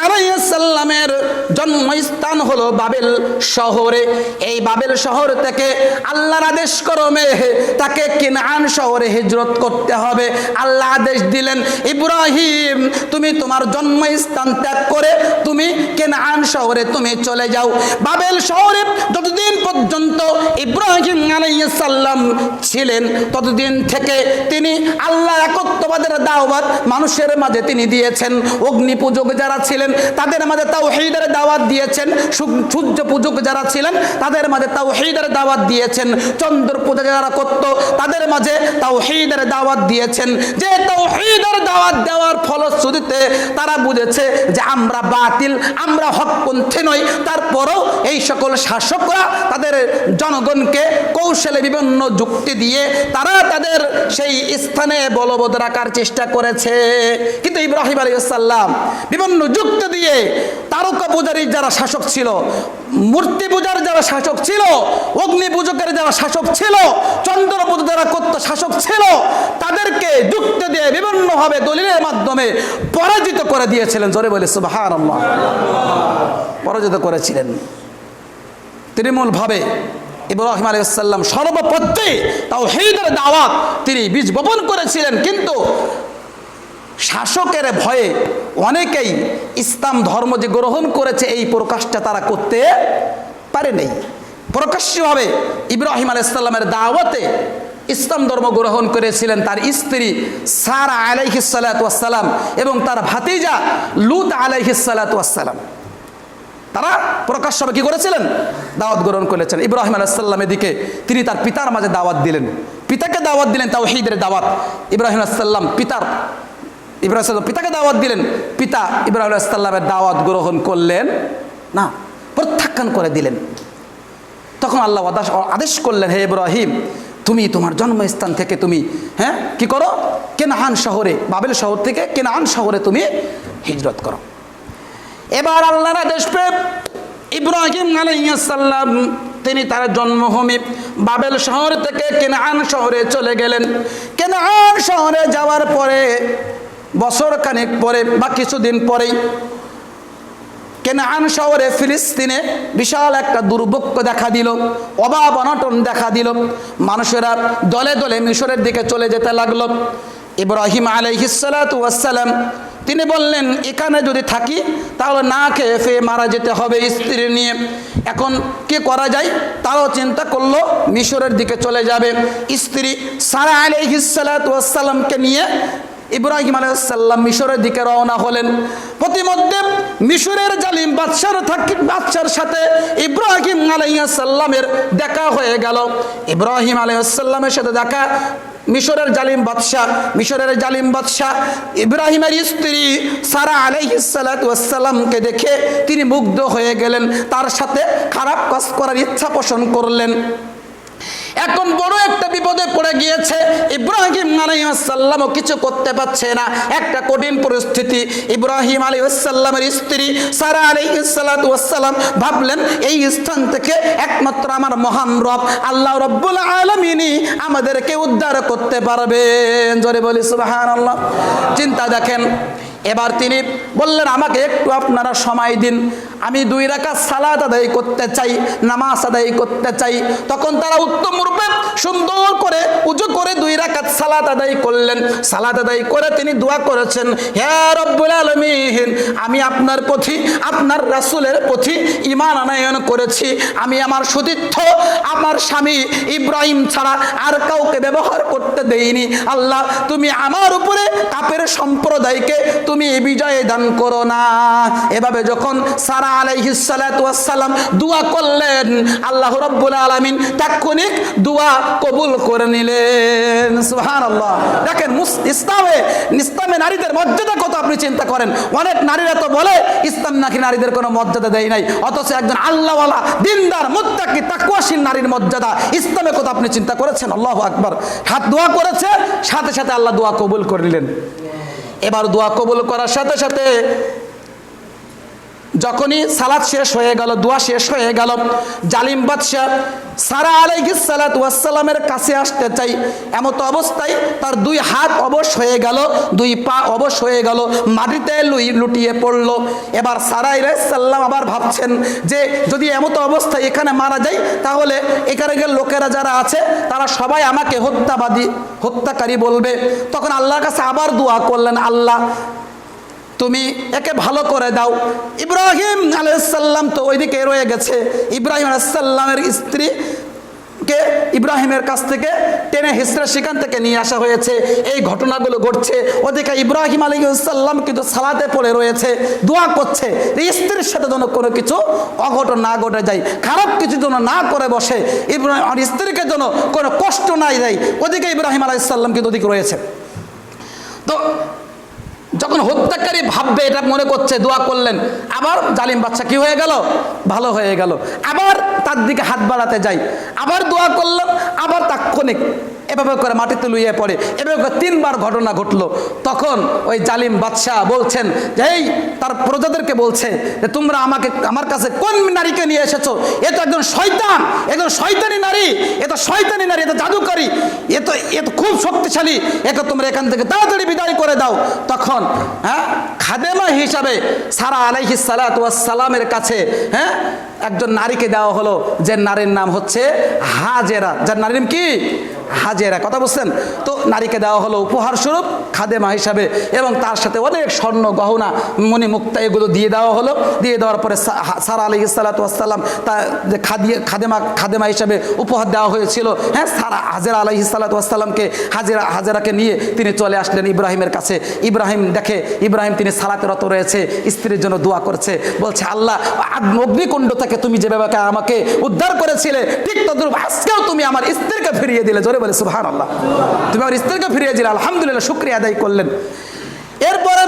আলাইহিস সালামের জন্মস্থান হলো বাবেল শহরে। এই বাবেল শহর থেকে আল্লাহর আদেশ ক্রমে তাকে কিনান শহরে হিজরত করতে হবে। আল্লাহ আদেশ দিলেন, ইব্রাহিম তুমি তোমার জন্মস্থান ত্যাগ করে তুমি কিনান শহরে তুমি চলে যাও। বাবেল শহরে যতদিন পর্যন্ত ইব্রাহিম আলাইহিস সালাম ছিলেন ততদিন থেকে তিনি আল্লাহ একত্ববাদের দাওয়াত মানুষের মাঝে তিনি দিয়েছেন। অগ্নি পূজক যারা ছিলেন তাদের মাঝে তাওহীদের দাওয়াত দিয়েছেন। সূর্য পূজক যারা ছিলেন তাদের মাঝে তাওহীদের দাওয়াত দিয়েছেন। চন্দ্র পূজা যারা করত তাদের মাঝে তাওহীদের দাওয়াত দিয়েছেন। যে তাওহীদের দাওয়াত দেওয়ার ফলশ্রুতিতে তারা বুঝেছে যে আমরা বাতিল, আমরা হকপন্থী নই। তারপরেও এই সকল শাসকরা তাদের জনগণকে কৌশলে বিভিন্ন যুক্তি দিয়ে তারা তাদের সেই স্থানে বলবৎ রাখার চেষ্টা করেছে। কিন্তু ইব্রাহিম আলাইহিস সালাম বিভিন্ন যুক্তি দিয়ে তারকা পূজারীর যারা শাসক ছিল, মূর্তি পূজার যারা শাসক ছিল, অগ্নি পূজকের যারা শাসক ছিল, চন্দ্র পূজা যারা করত শাসক ছিল, তাদেরকে যুক্তি দিয়ে বিভিন্নভাবে দলিলের মাধ্যমে পরাজিত করে দিয়েছিলেন। জোরে বলে সুবহানাল্লাহ। পরাজিত করেছিলেন। তৃণমূলভাবে ইব্রাহিম আলাইহিস সালাম সর্বপ্রত্যে তাওহীদের দাওয়াত তিনি বীজ বপন করেছিলেন। কিন্তু শাসকের ভয়ে অনেকেই ইসলাম ধর্ম যে গ্রহণ করেছে এই প্রকাশটা তারা করতে পারে নাই। প্রকাশ্যভাবে ইব্রাহিম আলাইহিস সালামের দাওয়াতে ইসলাম ধর্ম গ্রহণ করেছিলেন তার স্ত্রী সারা আলাইহিস সালাতু ওয়াস সালাম এবং তার ভাতিজা লূত আলাইহিস সালাতু ওয়াস সালাম। তারা প্রকাশ্যভাবে কি করেছিলেন? দাওয়াত গ্রহণ করেছেন। ইব্রাহিম আলাইহিস সালামের দিকে তিনি তার পিতার মাঝে দাওয়াত দিলেন, পিতাকে দাওয়াত দিলেন তাওহীদের দাওয়াত। ইব্রাহিম আলাইহিস সালাম পিতাকে দাওয়াত দিলেন, পিতা ইব্রাহিম আলাইহিস সালামের দাওয়াত গ্রহণ করলেন না, প্রত্যাখ্যান করে দিলেন। তখন আল্লাহ আদেশ করলেন, হে ইব্রাহিম তুমি তোমার জন্মস্থান থেকে তুমি কি করো? কেনান শহরে, বাবেল শহর থেকে কেনান শহরে তুমি হিজরত করো। এবার আল্লাহর আদেশ পেয়ে ইব্রাহিম আলাইহিস সালাম তিনি তার জন্মভূমি বাবেল শহর থেকে কেনান শহরে চলে গেলেন। কেনান শহরে যাওয়ার পরে বছর খানেক পরে বা কিছুদিন পরেই কেনান শহরে ফিলিস্তিনে বিশাল একটা দুর্ভিক্ষ দেখা দিল, অভাব অনটন দেখা দিল। মানুষেরা দলে দলে মিশরের দিকে চলে যেতে লাগলো। ইব্রাহিম আলাইহিস সালাতু ওয়াস সালাম তিনি বললেন, এখানে যদি থাকি তাহলে না খেয়ে ফেয়ে মারা যেতে হবে স্ত্রী নিয়ে। এখন কি করা যায়? তাও চিন্তা করলো মিশরের দিকে চলে যাবে। স্ত্রী সারা আলাইহিস সালাতু ওয়াস সালামকে নিয়ে ইব্রাহিম আলাইহিস সালাম মিশরের দিকে রওনা হলেন। প্রতিমধ্যে মিশরের জালিম বাদশার সাথে ইব্রাহিম আলাইহিস সালামের দেখা হয়ে গেল। ইব্রাহিম আলাইহিস সালামের সাথে দেখা মিশরের জালিম বাদশা ইব্রাহিমের স্ত্রী সারা আলাইহিস সালাতু ওয়াস সালামকে দেখে তিনি মুগ্ধ হয়ে গেলেন, তার সাথে খারাপ কাজ করার ইচ্ছা পোষণ করলেন। এখন বড় একটা বিপদে পড়ে গিয়েছে। ইব্রাহিম আলাইহিস সালামও কিছু করতে পারছে না, একটা কঠিন পরিস্থিতি। ইব্রাহিম আলাইহিস সালামের স্ত্রী সারা আলাইহিস সালাতু ওয়াস সালাম ভাবলেন, এই স্থান থেকে একমাত্র আমার মহান রব আল্লাহ রাব্বুল আলামিনই আমাদেরকে উদ্ধার করতে পারবেন। জোরে বলি সুবহানাল্লাহ। চিন্তা দেখেন। এবার তিনি বললেন, আমাকে একটু আপনারা সময় দিন, আমি 2 রাকাত সালাত আদায় করতে চাই, নামাজ আদায় করতে চাই। তখন তারা উত্তম রূপে সুন্দর করে উযু করে 2 রাকাত সালাত আদায় করলেন। সালাত আদায় করে তিনি দোয়া করেছেন, হে রব্বুল আলামিন আমি আপনার প্রতি, আপনার রাসূলের প্রতি ঈমান আনয়ন করেছি। আমি আমার সতীর্থ আমার স্বামী ইব্রাহিম ছাড়া আর কাউকে ব্যবহার করতে দেইনি। আল্লাহ তুমি আমার উপরে কাফের সম্প্রদায়কে তুমি বিজয় দান করো না। এভাবে যখন সারা আলাইহিস সালাতু ওয়াস সালাম দোয়া করলেন, আল্লাহ রাব্বুল আলামিন তাৎক্ষণিক দোয়া কবুল করে নিলেন। সুবহানাল্লাহ। দেখেন ইসলামে নারীদের মর্যাদা কত আপনি চিন্তা করেন। অনেক নারীরা তো বলে ইসলাম নাকি নারীদের কোনো মর্যাদা দেয় নাই, অথচ একজন আল্লাহওয়ালা দিনদার মুত্তাকি তাকওয়াশীল নারীর মর্যাদা ইসলামে কত আপনি চিন্তা করেছেন? আল্লাহু আকবার। হাত দোয়া করেছে, সাথে সাথে আল্লাহ দোয়া কবুল করে নিলেন। এবার দোয়া কবুল করার সাথে সাথে যখনই সালাত শেষ হয়ে গেল, দোয়া শেষ হয়ে গেল, জালিম বাদশা সারা আলাইহিস সালাতু ওয়াস সালামের কাছে আসতে চাই, এমত অবস্থায় তার দুই হাত অবশ হয়ে গেল, দুই পা অবশ হয়ে গেল, মাটিতে লুটিয়ে পড়ল। এবার সারা আলাইহিস সালাম আবার ভাবছেন যে যদি এমত অবস্থায় এখানে মারা যায়, তাহলে এখানকার লোকেরা যারা আছে তারা সবাই আমাকে হত্যাকারী বলবে। তখন আল্লাহর কাছে আবার দোয়া করলেন, আল্লাহ তুমি একে ভালো করে দাও। ইব্রাহিম আলাইহিস সালাম তো ওইদিকে রয়ে গেছে। ইব্রাহিম আলাইহিস সালামের স্ত্রীকে ইব্রাহিমের কাছ থেকে টেনে হিসড়ে সেখান থেকে নিয়ে আসা হয়েছে। এই ঘটনাগুলো ঘটছে। ওদিকে ইব্রাহিম আলাইহিস সালাম কিন্তু সালাতে পড়ে রয়েছে, দোয়া করছে স্ত্রীর সাথে যেন কোনো কিছু অঘটন না ঘটে যায়, খারাপ কিছু যেন না করে বসে, ইব্রাহিম আর স্ত্রীকে যেন কোনো কষ্ট না দেয়। ওদিকে ইব্রাহিম আলাইহিস সালাম কিন্তু ওদিকে রয়েছে। তো যখন হত্যাকারী ভাববে এটা মনে করছে, দোয়া করলেন, আবার জালিম বাদশা কি হয়ে গেল? ভালো হয়ে গেল। আবার তার দিকে হাত বাড়াতে যাই, আবার দোয়া করলাম, আবার তাৎক্ষণিক এভাবে করে মাটিতে লুইয়ে পড়ে। এভাবে করে 3 বার ঘটনা ঘটলো। তখন ওই জালিম বাদশাহ বলছেন যে এই তার প্রজাদেরকে বলছে যে তোমরা আমার কাছে কোন নারীকে নিয়ে এসেছো? এ তো একজন শয়তান, একজন শয়তানি নারী, এ তো শয়তানি নারী, এ তো জাদুকারী, এ তো খুব শক্তিশালী, একে তোমরা এখান থেকে তাড়াতাড়ি বিদায় করে দাও। তখন খাদেমা হিসাবে সারা আলাইহিস সালাতু ওয়াস সালামের কাছে একজন নারীকে দেওয়া হলো, যে নারীর নাম হচ্ছে হাজেরা। যার নারীর নাম কি? হাজেরা। কথা বুঝছেন তো? নারীকে দেওয়া হলো উপহার স্বরূপ খাদেমা হিসাবে, এবং তার সাথে অনেক স্বর্ণ গহনা মণি মুক্তা এগুলো দিয়ে দেওয়া হলো। দিয়ে দেওয়ার পরে সারা আলাইহিস সালাতু ওয়াস সালাম তা যে খাদেমা হিসাবে উপহার দেওয়া হয়েছিল, সারা হাজেরা আলাইহিস সালাতু ওয়াস সালামকে হাজেরাকে নিয়ে তিনি চলে আসলেন ইব্রাহিমের কাছে। ইব্রাহিম তিনি সালাতে রত রয়েছে, স্ত্রীর জন্য দোয়া করছে, বলছে আল্লাহ অগ্নিকুণ্ড থেকে তুমি যেভাবে আমাকে উদ্ধার করেছিলে, ঠিক তদ্রূপ আজকেও তুমি আমার স্ত্রীকে ফিরিয়ে দিলে। জোরে বলে সুবহানাল্লাহ। তুমি আমার স্ত্রীকে ফিরিয়ে দিলে, আলহামদুলিল্লাহ, শুকরিয়া আদায় করলেন। এরপরে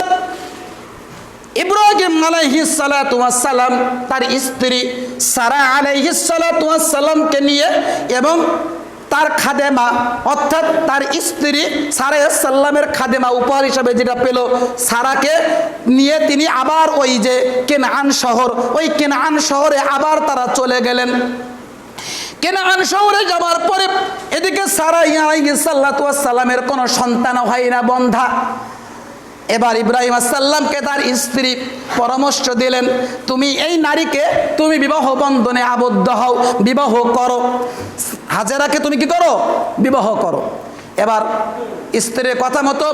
ইব্রাহিম আলাইহিস সালাতু ওয়াস সালাম তার স্ত্রী সারা আলাইহিস সালাতু ওয়াস সালামকে নিয়ে এবং তার খাদেমা অর্থাৎ তার স্ত্রী সারা সাল্লামের খাদেমা উপহার হিসাবে যেটা পেল, সারাকে নিয়ে তিনি আবার ওই যে কেনান শহরে আবার তারা চলে গেলেন। কেনান শহরে যাওয়ার পরে এদিকে সারা আলাইহিস সালাতু ওয়াস সালামের কোনো সন্তান হয় না, বন্ধা। এবার ইব্রাহিম আলাইহিসসালামকে তার স্ত্রী পরামর্শ দিলেন, তুমি এই নারীকে তুমি বিবাহ বন্ধনে আবদ্ধ হও, বিবাহ করো। হাজেরাকে তুমি কি করো? বিবাহ করো। এবার স্ত্রীর কথা মতো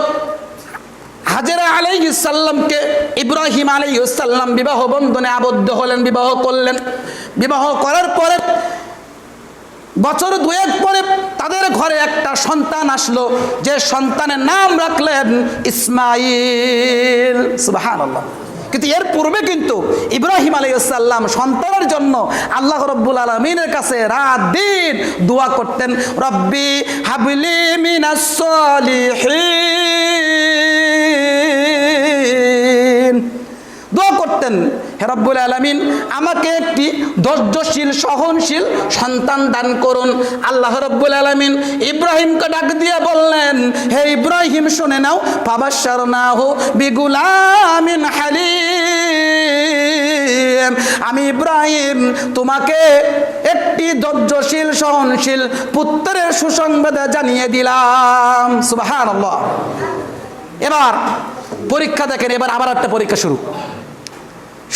হাজেরা আলাইহিস সালামকে ইব্রাহিম আলাইহিস সালাম বিবাহ বন্ধনে আবদ্ধ হলেন, বিবাহ করলেন। বিবাহ করার পরে বছর 2 পরে তাদের ঘরে একটা সন্তান আসলো, যে সন্তানের নাম রাখলেন ইসমাইল। সুবহানাল্লাহ। কিন্তু এর পূর্বে কিন্তু ইব্রাহিম আলাইহিস সালাম সন্তানের জন্য আল্লাহ রাব্বুল আলামিনের কাছে রাত দিন দোয়া করতেন, রব্বি হাবলি মিনাস সলিহিন। দোয়া করতেন, হে রব্বুল আলামিন আমাকে একটি ধৈর্যশীল সহনশীল সন্তান দান করুন। আল্লাহ রব্বুল আলামিন ইব্রাহিমকে ডাক দিয়ে বললেন, হে ইব্রাহিম শুনে নাও, ফাবাশশারনাহু বিগুলামিন হালিম। আমি ইব্রাহিম তোমাকে একটি ধৈর্যশীল সহনশীল পুত্রের সুসংবাদ জানিয়ে দিলাম। সুবহানাল্লাহ। এবার পরীক্ষা দেখেন, এবার আবার একটা পরীক্ষা শুরু।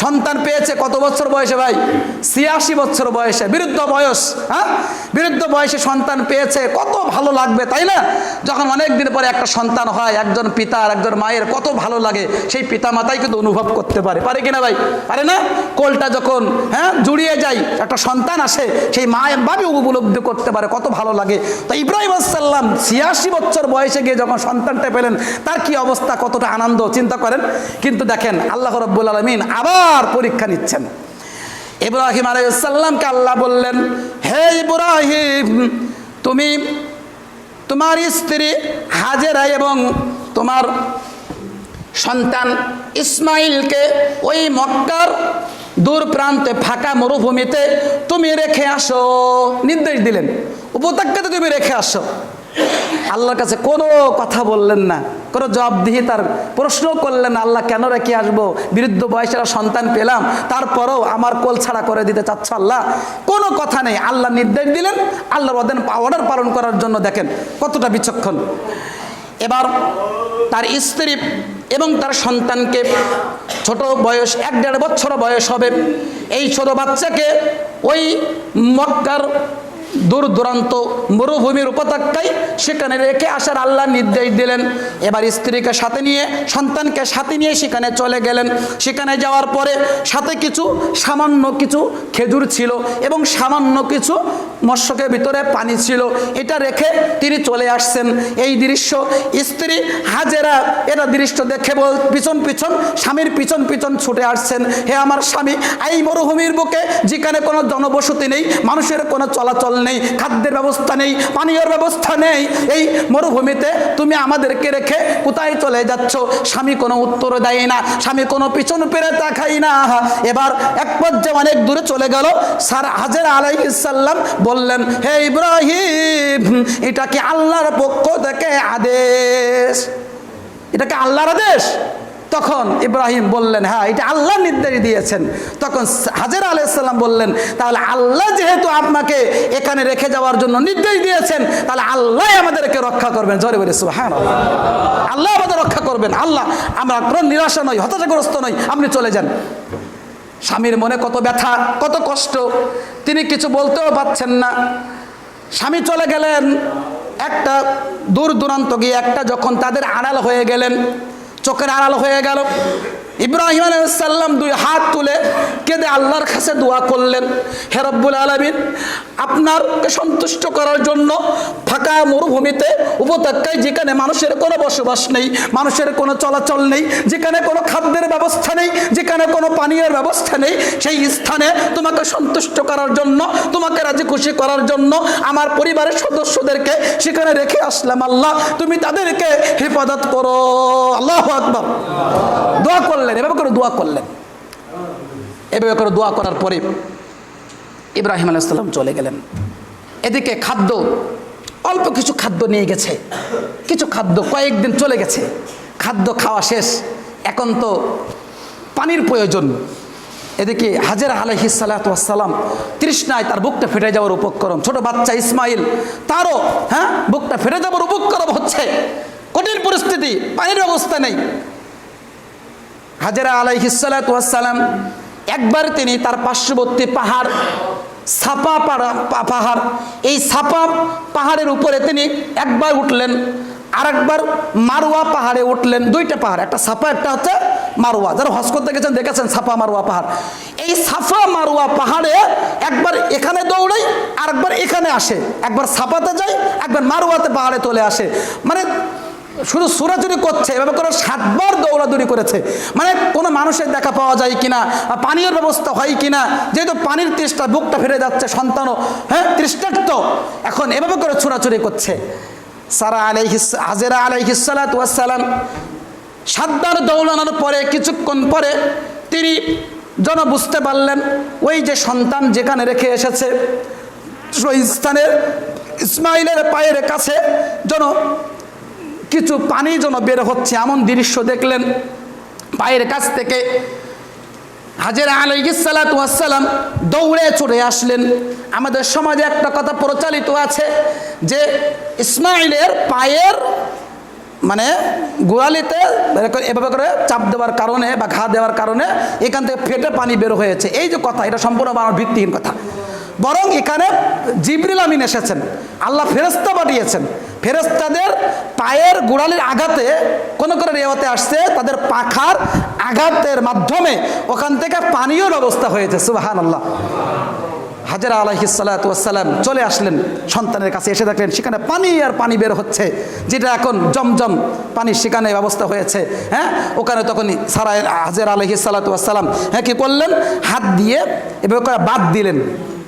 সন্তান পেয়েছে কত বছর বয়সে ভাই? 86 বছর বয়সে, বৃদ্ধ বয়স। বৃদ্ধ বয়সে সন্তান পেয়েছে, কত ভালো লাগবে তাই না? যখন অনেক দিন পরে একটা সন্তান হয়, একজন পিতার একজন মায়ের কত ভালো লাগে, সেই পিতা মাতাই কিন্তু অনুভব করতে পারে কিনা ভাই? পারে না? কোলটা যখন জুড়িয়ে যায়, একটা সন্তান আসে, সেই মায়ের ভাবে উপলব্ধি করতে পারে কত ভালো লাগে। তো ইব্রাহিম আলাইহিস সালাম 86 বছর বয়সে গিয়ে যখন সন্তানটা পেলেন, তার কি অবস্থা, কতটা আনন্দ চিন্তা করেন। কিন্তু দেখেন আল্লাহ রাব্বুল আলামিন আবার পরীক্ষা নিচ্ছেন। ইব্রাহিম আলাইহিস সালামকে আল্লাহ বললেন, হে ইব্রাহিম, তুমি তোমার স্ত্রী হাজেরা এবং তোমার সন্তান ইসমাইলকে ওই মক্কার দূর প্রান্তে ফাঁকা মরুভূমিতে তুমি রেখে আসো। নির্দেশ দিলেন, উপত্যকাতে তুমি রেখে আসো। আল্লাহর কাছে কোনো কথা বললেন না, কোনো জবাবদিহি তার প্রশ্ন করলেন না, আল্লাহ কেন রেখে আসবো, বৃদ্ধ বয়সের সন্তান পেলাম তারপরেও আমার কোল ছাড়া করে দিতে চাচ্ছ আল্লাহ, কোনো কথা নেই। আল্লাহ নির্দেশ দিলেন, আল্লাহর অর্ডার পালন করার জন্য দেখেন কতটা বিচক্ষণ। এবার তার স্ত্রী এবং তার সন্তানকে, ছোট বয়স 1-1.5 বছর বয়স হবে, এই ছোট বাচ্চাকে ওই মক্কার দূর দূরান্ত মরুভূমির উপত্যকায় সেখানে রেখে আসার আল্লাহ নির্দেশ দিলেন। এবার স্ত্রীকে সাথে নিয়ে, সন্তানকে সাথে নিয়ে সেখানে চলে গেলেন। সেখানে যাওয়ার পরে সাথে সামান্য কিছু খেজুর ছিল এবং সামান্য কিছু মশকের ভিতরে পানি ছিল, এটা রেখে তিনি চলে আসছেন। এই দৃশ্য স্ত্রী হাজেরা এটা দৃশ্য দেখে পিছন পিছন স্বামীর পিছন পিছন ছুটে আসছেন, হে আমার স্বামী, এই মরুভূমির বুকে যেখানে কোনো জনবসতি নেই, মানুষের কোনো চলাচল নেই, খাদ্যের ব্যবস্থা নেই, পানীয় ব্যবস্থা নেই, এই মরুভূমিতে তুমি আমাদেরকে রেখে কোথায় চলে যাচ্ছ? স্বামী কোনো উত্তর দেয় না, স্বামী কোনো পিছন ফিরে তাকাই না। এবার এক পর্যায়ে অনেক দূরে চলে গেল। হাজেরা আলাইহিস সালাম বললেন, হে ইব্রাহিম, এটা কি আল্লাহর পক্ষ থেকে আদেশ? এটা কি আল্লাহর আদেশ? তখন ইব্রাহিম বললেন, হ্যাঁ, এটা আল্লাহ নির্দেশ দিয়েছেন। তখন হাজেরা আলাইহিস সালাম বললেন, তাহলে আল্লাহ যেহেতু আপনাকে এখানে রেখে যাওয়ার জন্য নির্দেশ দিয়েছেন, তাহলে আল্লাহ আমাদেরকে রক্ষা করবেন। জোরে বলে সুবহানাল্লাহ। আল্লাহ আমাদের রক্ষা করবেন। আল্লাহ, আমরা কোনো নিরাশা নই, হতাশাগ্রস্ত নই, আপনি চলে যান। স্বামীর মনে কত ব্যথা, কত কষ্ট, তিনি কিছু বলতেও পারছেন না। স্বামী চলে গেলেন, একটা দূর দূরান্ত গিয়ে একটা যখন তাদের আড়াল হয়ে গেলেন, চোখের আড়াল হয়ে গেল, ইব্রাহিম আলাইহিস সালাম 2 হাত তুলে কেঁদে আল্লাহর কাছে দোয়া করলেন, হে রব্বুল আলামিন, আপনারকে সন্তুষ্ট করার জন্য ফাঁকা মরুভূমিতে উপত্যকায় যেখানে মানুষের কোনো বসবাস নেই, মানুষের কোনো চলাচল নেই, যেখানে কোনো খাদ্যের ব্যবস্থা নেই, যেখানে কোনো পানীয়ের ব্যবস্থা নেই, সেই স্থানে তোমাকে সন্তুষ্ট করার জন্য, তোমাকে রাজি খুশি করার জন্য আমার পরিবারের সদস্যদেরকে সেখানে রেখে আসলাম। আল্লাহ, তুমি তাদেরকে হেফাজত করো। আল্লাহু আকবার। দোয়া করলেন, এভাবে করে দোয়া করলেন। এভাবে করে দোয়া করার পরে ইব্রাহিম আলাইহিস সালাম চলে গেলেন। এদিকে খাদ্য, অল্প কিছু খাদ্য নিয়ে গেছে, কিছু খাদ্য কয়েকদিন চলে গেছে, খাদ্য খাওয়া শেষ, এখন তো পানির প্রয়োজন। এদিকে হাজেরা আলাইহিস সালাতু ওয়াস সালাম তৃষ্ণায় তার বুকটা ফেটে যাওয়ার উপক্রম। ছোট বাচ্চা ইসমাইল, তারও বুকটা ফেটে যাওয়ার উপক্রম হচ্ছে, কঠিন পরিস্থিতি, পানির ব্যবস্থা নেই। হাজেরা আলাইহিস সালাতু ওয়াস সালাম একবার তিনি তার পার্শ্ববর্তী পাহাড়, সাফা পাহাড়, এই সাফা পাহাড়ের উপরে তিনি একবার উঠলেন, আর একবার মারওয়া পাহাড়ে উঠলেন। 2টা পাহাড়, একটা সাফা, একটা হচ্ছে মারওয়া। যারা হজ করতে গেছেন দেখেছেন সাফা মারওয়া পাহাড়। এই সাফা মারওয়া পাহাড়ে একবার এখানে দৌড়াই, আর একবার এখানে আসে, একবার সাফাতে যায়, একবার মারওয়াতে পাহাড়ে চলে আসে, মানে শুধু সুরাচুরি করছে। এভাবে করে 7 বার দৌড়াদৌড়ি করেছে, মানে কোনো মানুষের দেখা পাওয়া যায় কিনা, পানীয় ব্যবস্থা হয় কিনা, যেহেতু পানির তৃষ্ণা, বুকটা ফিরে যাচ্ছে, সন্তানও তৃষ্ণার্ত, এখন এভাবে করে ছোড়াছুরি করছে। হাজেরা আলাইহিস সালাতু ওয়াস সালাম 7 বার দৌড়ানোর পরে কিছুক্ষণ পরে তিনি যেন বুঝতে পারলেন ওই যে সন্তান যেখানে রেখে এসেছে ওই স্থানে ইসমাইলের পায়ের কাছে যেন কিছু পানি যেন বের হচ্ছে, এমন দৃশ্য দেখলেন। পায়ের কাছ থেকে হাজেরা আলাইহিস সালাতু ওয়াস সালাম দৌড়ে চলে আসলেন। আমাদের সমাজে একটা কথা প্রচলিত আছে যে ইসমাইলের পায়ের মানে গোড়ালিতে এভাবে করে চাপ দেওয়ার কারণে বা ঘা দেওয়ার কারণে এখান থেকে ফেটে পানি বের হয়েছে। এই যে কথা, এটা সম্পূর্ণ আমার ভিত্তিহীন কথা। বরং এখানে জিবরিল আমিন এসেছেন, আল্লাহ ফেরেশতা পাঠিয়েছেন। ফেরেশতাদের পায়ের গোড়ালির আঘাতে কোন করে রেওয়াতে আসছে, তাদের পাখার আঘাতের মাধ্যমে ওখান থেকে পানীয় ব্যবস্থা হয়েছে। সুবহানাল্লাহ। হাজেরা আলাইহিস সালাতু ওয়াস সালাম চলে আসলেন সন্তানের কাছে, এসে দেখলেন সেখানে পানি আর পানি বের হচ্ছে, যেটা এখন জমজম পানি সেখানে ব্যবস্থা হয়েছে। ওখানে তখন হাজেরা আলাইহিস সালাতু ওয়াস সালাম কি করলেন, হাত দিয়ে এভাবে করে বাদ দিলেন,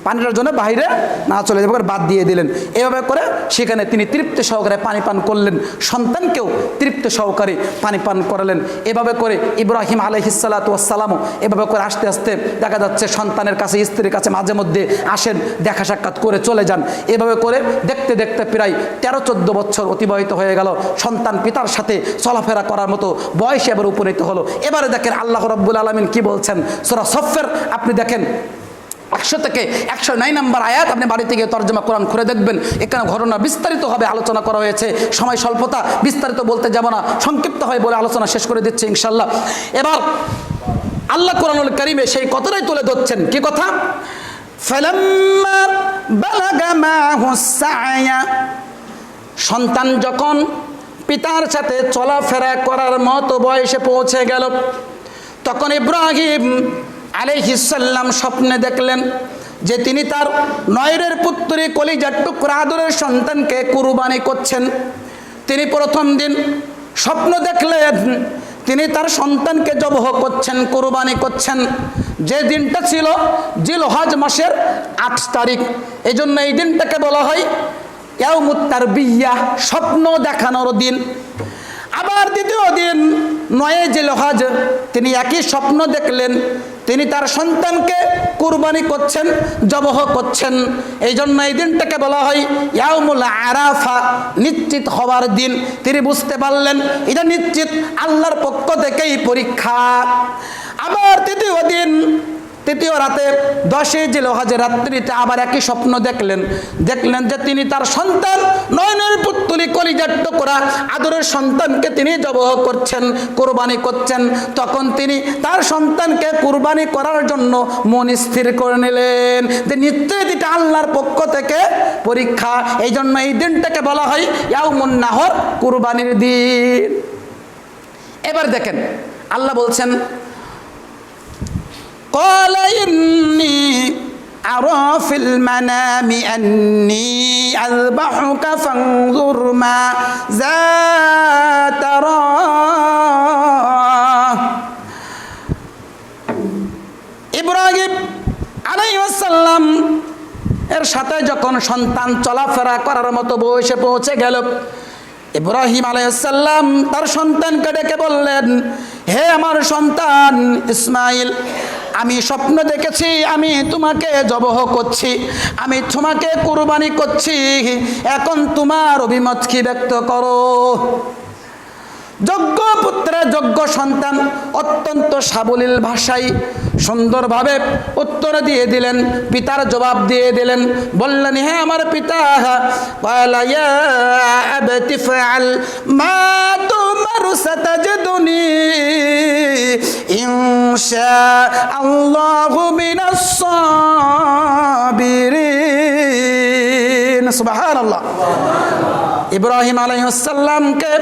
পানিটার জন্য বাইরে না চলে যাবে বাদ দিয়ে দিলেন। এভাবে করে সেখানে তিনি তৃপ্তি সহকারে পানি পান করলেন, সন্তানকেও তৃপ্তি সহকারে পানি পান করালেন। এভাবে করে ইব্রাহিম আলাইহিসসালাতু ওয়াসসালামও এভাবে করে আস্তে আস্তে দেখা যাচ্ছে সন্তানের কাছে, স্ত্রীর কাছে মাঝে মধ্যে আসেন, দেখা সাক্ষাৎ করে চলে যান। এভাবে করে দেখতে দেখতে প্রায় 13-14 বছর অতিবাহিত হয়ে গেল। সন্তান পিতার সাথে চলাফেরা করার মতো বয়সে এবার উপনীত হলো। এবারে দেখেন আল্লাহ রাব্বুল আলামিন কি বলছেন সূরা সফফের, আপনি দেখেন 100 থেকে 109 নম্বর আয়াত, আপনি বাড়ি থেকে তর্জমা কোরআন খুলে দেখবেন। এখানে ঘটনা বিস্তারিতভাবে আলোচনা করা হয়েছে, সময় স্বল্পতা, বিস্তারিত বলতে যাব না, সংক্ষিপ্ত হয় বলে আলোচনা শেষ করে দিচ্ছে ইনশাআল্লাহ। এবার আল্লাহ কোরআনুল কারীমে সেই কথাটাই তুলে ধরছেন। কি কথা? ফালাম্মা বালাগা মাহুস সা'য়া, সন্তান যখন পিতার সাথে চলাফেরা করার মতো বয়সে পৌঁছে গেল, তখন ইব্রাহিম আলাইহিস সালাম স্বপ্নে দেখলেন যে তিনি তার নয়নের পুত্রী কলিজার টুকরা আদরের সন্তানকে কুরবানি করছেন। তিনি প্রথম দিন স্বপ্ন দেখলেন তিনি তার সন্তানকে জবহ করছেন, কুরবানি করছেন। যে দিনটা ছিল জিলহজ মাসের 8 তারিখ, এই জন্য এই দিনটাকে বলা হয় ইয়াউমুত তারবিয়াহ, স্বপ্ন দেখানোর দিন। আবার দ্বিতীয় দিন 9 জিলহজ তিনি একই স্বপ্ন দেখলেন, তিনি তার সন্তানকে কুরবানি করছেন, জবহ করছেন। এই জন্য এই দিনটাকে বলা হয় ইয়াউমুল আরাফা, নিশ্চিত হওয়ার দিন। তিনি বুঝতে পারলেন এটা নিশ্চিত আল্লাহর পক্ষ থেকেই পরীক্ষা। আবার তৃতীয় রাতে 10 জিলহজের রাত্রিতে আবার একই স্বপ্ন দেখলেন যে তিনি তার সন্তান নয়নের পুত্তলি কলিজার টুকরা আদরের সন্তানকে তিনি জবহ করছেন, কুরবানি করছেন। তখন তিনি তার সন্তানকে কুরবানি করার জন্য মন স্থির করে নিলেন যে নিশ্চয়ই এটা আল্লাহর পক্ষ থেকে পরীক্ষা। এই জন্য এই দিনটাকে বলা হয় ইয়াউমুন নাহর, কুরবানির দিন। এবার দেখেন আল্লাহ বলছেন قال إني أرى في المنام أني أذبحك فانظر ماذا ترى। ইব্রাহিম আলাইহিস সালাম এর সাথে যখন সন্তান চলাফেরা করার মতো বয়সে পৌঁছে গেল, ইব্রাহিম আলাইহিস সালাম তার সন্তানকে ডেকে বললেন, হে আমার সন্তান ইসমাইল, আমি স্বপ্ন দেখেছি আমি তোমাকে জবহ করছি, আমি তোমাকে কুরবানি করছি, এখন তোমার অভিমত কি ব্যক্ত করো। যোগ্য পুত্রের যোগ্য সন্তান অত্যন্ত সাবলীল ভাষায় সুন্দরভাবে উত্তর দিয়ে দিলেন, পিতার জবাব দিয়ে দিলেন। বললেন, হে আমার পিতা, ক্বালা ইয়া আবতি ফাআল মা তুমার সাতাজিদুনি ইনশাআল্লাহু মিনাস সাবিরিন। সুবহানাল্লাহ। ইব্রাহিম আলাইহিস সালামকে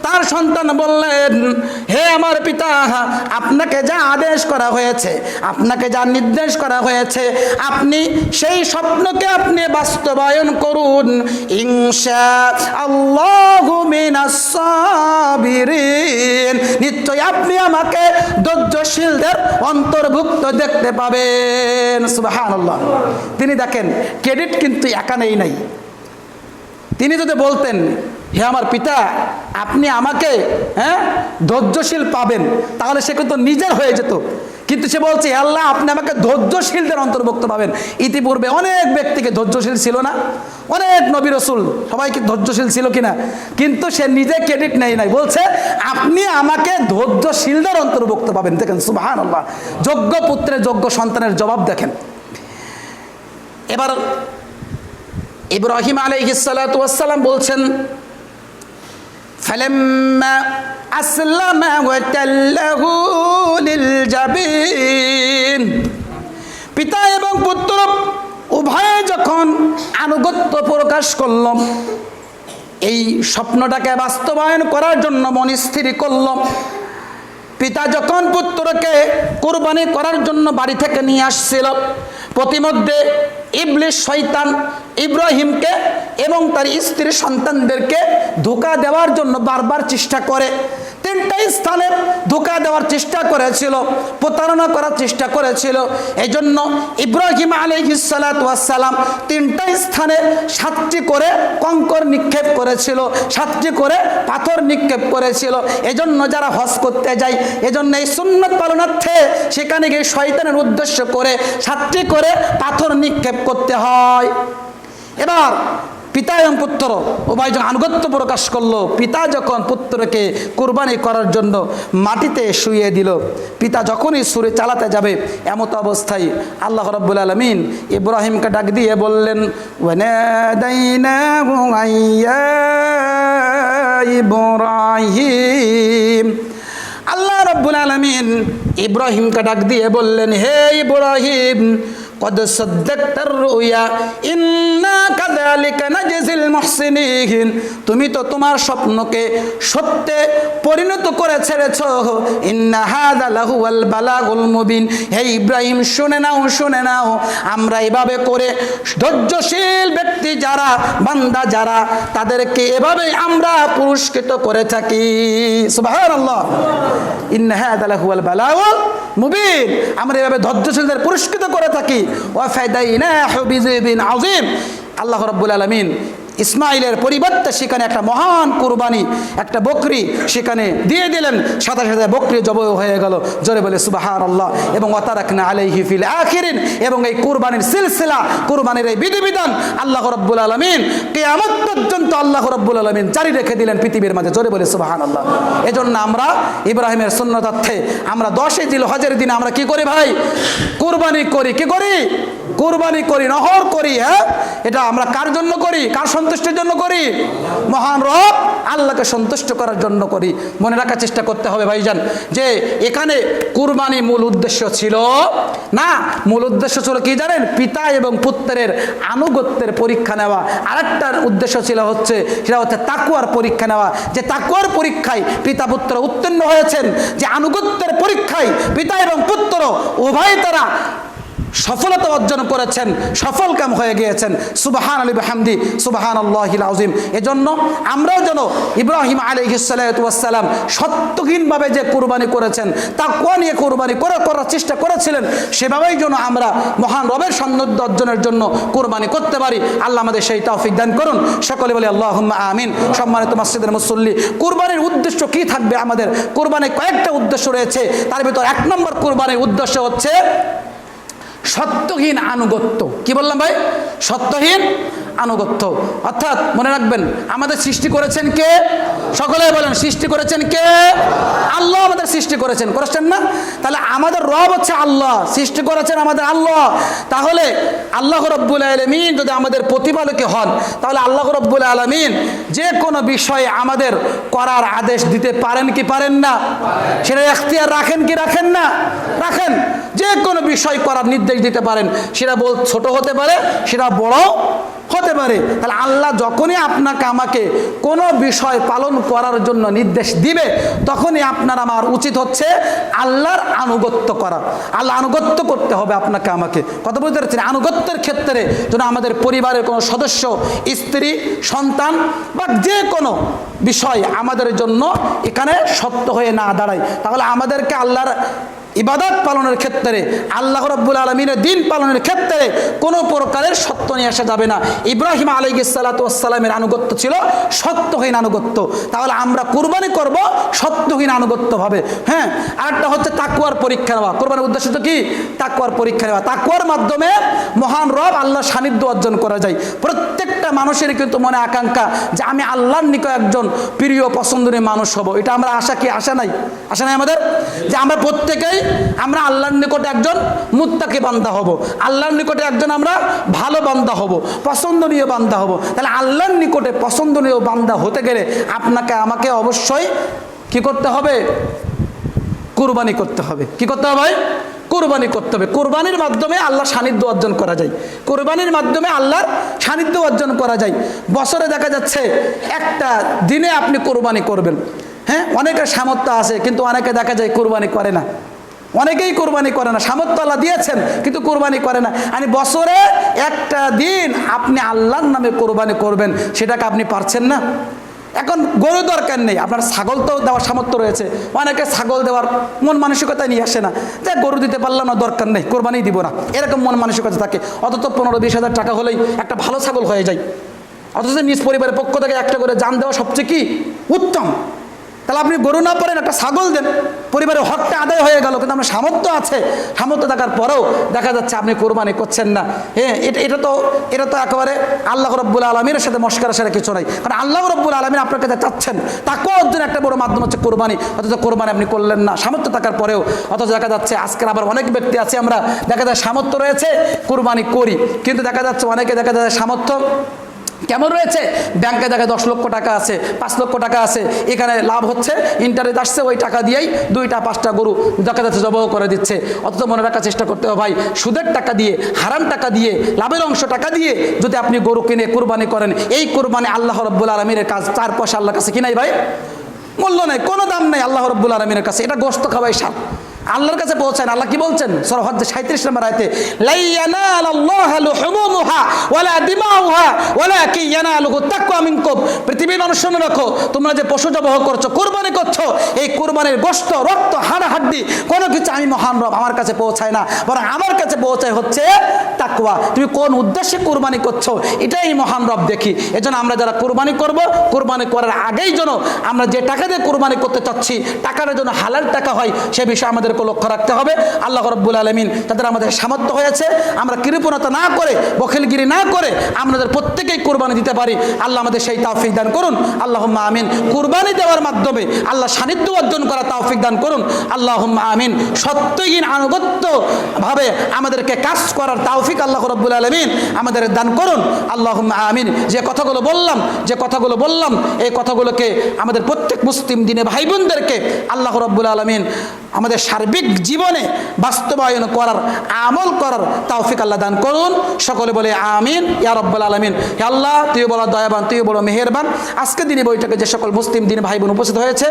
তার সন্তান বললেন, হে আমার পিতা, আপনাকে যা আদেশ করা হয়েছে, আপনাকে যা নির্দেশ করা হয়েছে, আপনি সেই স্বপ্নকে আপনি বাস্তবায়ন করুন। ইনশাআল্লাহু মিনাস সাবিরিন, নিশ্চয় আপনি আমাকে ধৈর্যশীলদের অন্তর্ভুক্ত দেখতে পাবেন। সুবহানাল্লাহ। তিনি দেখেন ক্রেডিট কিন্তু এখানেই নাই। তিনি যদি বলতেন, হে আমার পিতা, আপনি আমাকে ধৈর্যশীল পাবেন, তাহলে সে কিন্তু নিজের হয়ে যেত। কিন্তু সে বলছে, আল্লাহ আপনি আমাকে ধৈর্যশীলদের অন্তর্ভুক্ত পাবেন। ইতিপূর্বে অনেক ব্যক্তিকে ধৈর্যশীল ছিল না, অনেক নবী রাসূল সবাইকে ধৈর্যশীল ছিল কিনা, কিন্তু সে নিজে ক্রেডিট নেই নাই, বলছে আপনি আমাকে ধৈর্যশীলদের অন্তর্ভুক্ত পাবেন। দেখেন সুবহানাল্লাহ, যোগ্য পুত্রের যোগ্য সন্তানের জবাব দেখেন। এবার ইব্রাহিম আলাইহিস সালাতু ওয়াস সালাম বলছেন, ফালাম্মা আসলামা ওয়া তাল্লাহু লিল জাবিন, পিতা এবং পুত্র উভয়ে যখন আনুগত্য প্রকাশ করল, এই স্বপ্নটাকে বাস্তবায়ন করার জন্য মন স্থির করল। পিতা যখন পুত্রকে কুরবানি করার জন্য বাড়ি থেকে নিয়ে আসছিল, প্রতিমধ্যে ইবলিস শয়তান ইব্রাহিমকে এবং তার স্ত্রীর সন্তানদেরকে ধোঁকা দেওয়ার জন্য বারবার চেষ্টা করে। তিনটাই স্থানে ধোঁকা দেওয়ার চেষ্টা করেছিল, প্রতারণা করার চেষ্টা করেছিল। এই জন্য ইব্রাহিম আলাইহিস সালাতু ওয়াস সালাম তিনটাই স্থানে 7টি করে কঙ্কর নিক্ষেপ করেছিল, 7টি করে পাথর নিক্ষেপ করেছিল। এজন্য যারা হজ করতে যায়, এজন্য এই সুন্নত পালনার্থে সেখানে গিয়ে শয়তানের উদ্দেশ্য করে 7টি করে পাথর নিক্ষেপ করতে হয়। এবার পিতা এবং পুত্র উভয় যখন আনুগত্য প্রকাশ করলো, পিতা যখন পুত্রকে কুরবানি করার জন্য মাটিতে শুইয়ে দিল, পিতা যখনই ছুরি চালাতে যাবে এমত অবস্থায় আল্লাহ রাব্বুল আলামিন ইব্রাহিমকে ডাক দিয়ে বললেন, ওয়ানাদাইনাহু আইয়া ইব্রাহিম। আল্লাহ রাব্বুল আলামিন ইব্রাহিমকে ডাক দিয়ে বললেন, হে ইব্রাহিম, قد صدقت الرؤيا إنا كذلك نجزي المحسنين। তুমি তো তোমার স্বপ্নকে সত্যে পরিণত করে ছেড়েছো। ইন্না হাযা লাহুয়াল বালাগুল মুবিন। হে ইব্রাহিম, শুনে নাও, আমরা এভাবে করে ধৈর্যশীল ব্যক্তি যারা, বান্দা যারা, তাদেরকে এভাবে আমরা পুরস্কৃত করে থাকি। সুবহানাল্লাহ। ইন্না হাযা লাহুয়াল বালাগুল মুবিন। আমরা এভাবে ধৈর্যশীলদের পুরস্কৃত করে থাকি। ওয়াফাদাইনাহু বিযিবিন আযীম। আল্লাহ রাব্বুল আলামিন ইসমাইলের পরিবর্তে সেখানে একটা মহান কুরবানি, একটা বকরি সেখানে দিয়ে দিলেন। সাথে সাথে বকরি জবাই হয়ে গেল। জোরে বলে সুবহানাল্লাহ। এবং ওয়াতারাকনা আলাইহি ফিল আখিরিন। এবং এই কুরবানির সিলসিলা, কুরবানির এই বিধিবিধান আল্লাহ রাব্বুল আলামিন কিয়ামত পর্যন্ত আল্লাহ রাব্বুল আলামিন জারি রেখে দিলেন পৃথিবীর মাঝে। জোরে বলে সুবহানাল্লাহ। এজন্য আমরা ইব্রাহিমের সুন্নতার্থে আমরা 10 জিলহজের দিনে আমরা কি করি ভাই? কুরবানি করি। কি করি? কুরবানি করি, নহর করি। হ্যাঁ, এটা আমরা কার জন্য করি? কার সন্তুষ্টির জন্য করি? মহান রব আল্লাহকে সন্তুষ্ট করার জন্য করি। মনে রাখার চেষ্টা করতে হবে ভাইজান, যে এখানে কুরবানি মূল উদ্দেশ্য ছিল না। মূল উদ্দেশ্য ছিল কি জানেন? পিতা এবং পুত্রের আনুগত্যের পরীক্ষা নেওয়া। আরেকটা উদ্দেশ্য ছিল হচ্ছে, সেটা হচ্ছে তাকওয়ার পরীক্ষা নেওয়া। যে তাকওয়ার পরীক্ষায় পিতা পুত্র উত্তীর্ণ হয়েছেন, যে আনুগত্যের পরীক্ষায় পিতা এবং পুত্র উভয় তারা সফলতা অর্জন করেছেন, সফলকাম হয়ে গিয়েছেন। সুবহানাল্লাহি ওয়া বিহামদি, সুবহানাল্লাহিল আযীম। এজন্য আমরাও যেন ইব্রাহিম আলাইহিস সালাতু ওয়াস সালাম সত্যহীনভাবে যে কুরবানি করেছেন, তাকওয়া নিয়ে কুরবানি করার চেষ্টা করেছিলেন, সেভাবেই যেন আমরা মহান রবের সান্নিধ্য অর্জনের জন্য কুরবানি করতে পারি। আল্লাহ আমাদের সেই তৌফিক দান করুন। সকলে বলি আল্লাহুম্মা আমিন। সম্মানিত মসজিদের মুসল্লি, কুরবানির উদ্দেশ্য কি থাকবে? আমাদের কুরবানির কয়েকটা উদ্দেশ্য রয়েছে। তার ভিতর 1 নম্বর কুরবানির উদ্দেশ্য হচ্ছে সত্যহীন আনুগত্য। কি বললাম ভাই? সত্যহীন আনুগত্য। অর্থাৎ মনে রাখবেন, আমাদের সৃষ্টি করেছেন কে? সকলে বলেন, সৃষ্টি করেছেন কে? আল্লাহ আমাদের সৃষ্টি করেছেন, করেছেন না? তাহলে আমাদের রব হচ্ছে আল্লাহ, সৃষ্টি করেছেন আমাদের আল্লাহ। তাহলে আল্লাহ রাব্বুল আলামিন যদি আমাদের প্রতিপালক হন, তাহলে আল্লাহ রাব্বুল আলামিন যে কোনো বিষয়ে আমাদের করার আদেশ দিতে পারেন কি পারেন না? সেটা এখতিয়ার রাখেন কি রাখেন না? রাখেন। যে কোনো বিষয় করার নির্দেশ দিতে পারেন। সেটা ছোট হতে পারে, সেটা বড় হতে পারে। তাহলে আল্লাহ যখনই আপনাকে আমাকে কোনো বিষয় পালন করার জন্য নির্দেশ দিবে, তখনই আপনার আমার উচিত হচ্ছে আল্লাহর আনুগত্য করা। আল্লাহ আনুগত্য করতে হবে আপনাকে আমাকে। কথা বলতে পারছেন? আনুগত্যের ক্ষেত্রে যেন আমাদের পরিবারের কোনো সদস্য, স্ত্রী, সন্তান বা যে কোনো বিষয় আমাদের জন্য এখানে সত্য হয়ে না দাঁড়ায়, তাহলে আমাদেরকে আল্লাহর ইবাদত পালনের ক্ষেত্রে, আল্লাহ রাব্বুল আলামিনের দিন পালনের ক্ষেত্রে কোনো প্রকারের সত্য নিয়ে আসা যাবে না। ইব্রাহিম আলাইহিস সালাতু ওয়াস সালামের আনুগত্য ছিল সত্যহীন আনুগত্য। তাহলে আমরা কুরবানি করব সত্যহীন আনুগত্য ভাবে। হ্যাঁ, আরেকটা হচ্ছে তাকওয়ার পরীক্ষা নেওয়া। কুরবানির উদ্দেশ্য তো কি? তাকওয়ার পরীক্ষা নেওয়া। তাকওয়ার মাধ্যমে মহান রব আল্লাহর সান্নিধ্য অর্জন করা যায়। প্রত্যেকটা মানুষের কিন্তু মনে আকাঙ্ক্ষা যে আমি আল্লাহর নিকট একজন প্রিয় পছন্দনীয় মানুষ হব। এটা আমরা আশা কি আশা নাই? আশা নাই আমাদের? যে আমরা প্রত্যেকেই আমরা আল্লাহর নিকটে একজন মুত্তাকি বান্দা হব, আল্লাহর নিকটে একজন আমরা ভালো বান্দা হব, পছন্দনীয় বান্দা হব। তাহলে আল্লাহর নিকটে পছন্দনীয় বান্দা হতে গেলে আপনাকে আমাকে অবশ্যই কি করতে হবে? কুরবানি করতে হবে। কি করতে হবে ভাই? কুরবানি করতে হবে। কুরবানির মাধ্যমে আল্লাহর সান্নিধ্য অর্জন করা যায়। কুরবানির মাধ্যমে আল্লাহর সান্নিধ্য অর্জন করা যায়। বছরে দেখা যাচ্ছে একটা দিনে আপনি কুরবানি করবেন। হ্যাঁ, অনেকের সামর্থ্য আছে, কিন্তু অনেকে দেখা যায় কুরবানি করে না। অনেকেই কোরবানি করে না, সামর্থ্য আল্লাহ দিয়েছেন কিন্তু কোরবানি করে না। মানে বছরে একটা দিন আপনি আল্লাহর নামে কোরবানি করবেন, সেটাকে আপনি পারছেন না? এখন গরু দরকার নেই, আপনার ছাগল তো দেওয়ার সামর্থ্য রয়েছে। অনেকে ছাগল দেওয়ার মন মানসিকতা নিয়ে আসে না, যে গরু দিতে পারলাম না, দরকার নেই, কোরবানি দিব না, এরকম মন মানসিকতা থাকে। অথচ 15-20 হাজার টাকা হলেই একটা ভালো ছাগল হয়ে যায়। অথচ নিজ পরিবারের পক্ষ থেকে একটা করে জান দেওয়া সবচেয়ে কি উত্তম। তাহলে আপনি গরু না পারেন, একটা ছাগল দেন, পরিবারের হকটা আদায় হয়ে গেল। কিন্তু আপনার সামর্থ্য আছে, সামর্থ্য থাকার পরেও দেখা যাচ্ছে আপনি কোরবানি করছেন না। হ্যাঁ, এটা তো একেবারে আল্লাহ রাব্বুল আলামিনের সাথে মস্করা ছাড়া কিছু নাই। কারণ আল্লাহ রাব্বুল আলামিন আপনার কাছে চাচ্ছেন, তাকেও অর্জন একটা বড় মাধ্যম হচ্ছে কোরবানি। অথচ কোরবানি আপনি করলেন না সামর্থ্য থাকার পরেও। অথচ দেখা যাচ্ছে আজকের আবার অনেক ব্যক্তি আছে, আমরা দেখা যায় সামর্থ্য রয়েছে, কোরবানি করি, কিন্তু দেখা যাচ্ছে অনেকে দেখা যায় সামর্থ্য কেমন রয়েছে, ব্যাংকে দেখা 10 লক্ষ টাকা আছে, 5 লক্ষ টাকা আছে, এখানে লাভ হচ্ছে, ইন্টারেস্ট আসছে, ওই টাকা দিয়েই 2টা-5টা গরু দেখা যাচ্ছে জবাও করে দিচ্ছে। অথচ মনে রাখার চেষ্টা করতে হবে ভাই, সুদের টাকা দিয়ে, হারাম টাকা দিয়ে, লাভের অংশ টাকা দিয়ে যদি আপনি গরু কিনে কোরবানি করেন, এই কোরবানি আল্লাহ রাব্বুল আলামিনের কাজ 4 পয়সা আল্লাহর কাছে কি নাই ভাই, মূল্য নাই, কোনো দাম নাই আল্লাহ রাব্বুল আলামিনের কাছে। এটা গোশত খাওয়াই সাপ আল্লাহর কাছে পৌঁছায়। আল্লাহ কি বলছেন সূরা হজ 37 নম্বর আয়াতে, লা ইয়ানালাল্লাহু লুহুমুহা ওয়ালা দিমাউহা ওয়ালাকিন ইয়ানালুহু তাকওয়া মিনকুম। পৃথিবীর মানুষ শুনে রাখো, তোমরা যে পশু জবাহ করছো, কুরবানি করছো, এই কুরবানির গোশত, রক্ত, হাড় হাড্ডি কোনো কিছু আমি মহান রব আমার কাছে পৌঁছায় না, বরং আমার কাছে পৌঁছায় হচ্ছে তাকওয়া। তুমি কোন উদ্দেশ্যে কুরবানি করছো এটাই মহান রব দেখি। এজন্য আমরা যারা কুরবানি করব, কুরবানি করার আগেই যেন আমরা যে টাকা দিয়ে কুরবানি করতে চাচ্ছি টাকাটা যেন হালাল টাকা হয়, সে বিষয়ে আমাদের লক্ষ্য রাখতে হবে। আল্লাহ রাব্বুল আলামিন তাদের আমাদের সামর্থ্য হয়েছে, আমরা কৃপণতা না করে, বখিলগিরি না করে আমাদের প্রত্যেকেই কুরবানি দিতে পারি। আল্লাহ আমাদের সেই তৌফিক দান করুন, আল্লাহুম্মা আমিন। কুরবানি দেওয়ার মাধ্যমে আল্লাহ সান্নিধ্য অর্জন করা তৌফিক দান করুন, আল্লাহুম্মা আমিন। সত্যহীন আনুগত্য ভাবে আমাদেরকে কাজ করার তৌফিক আল্লাহ রাব্বুল আলামিন আমাদের দান করুন, আল্লাহুম্মা আমিন। যে কথাগুলো বললাম এই কথাগুলোকে আমাদের প্রত্যেক মুসলিম দিনে ভাই বোনদেরকে আল্লাহ রাব্বুল আলামিন আমাদের সার্বিক জীবনে বাস্তবায়ন করার, আমল করার তৌফিক আল্লাহ দান করুন। সকলে বলে আমিন ইয়া রাব্বাল আলামিন। হে আল্লাহ, তুই বড় দয়াবান, তুই বড় মেহেরবান। আজকে দিনে বৈঠকে যে সকল মুসলিম দিন ভাই বোন উপস্থিত হয়েছে,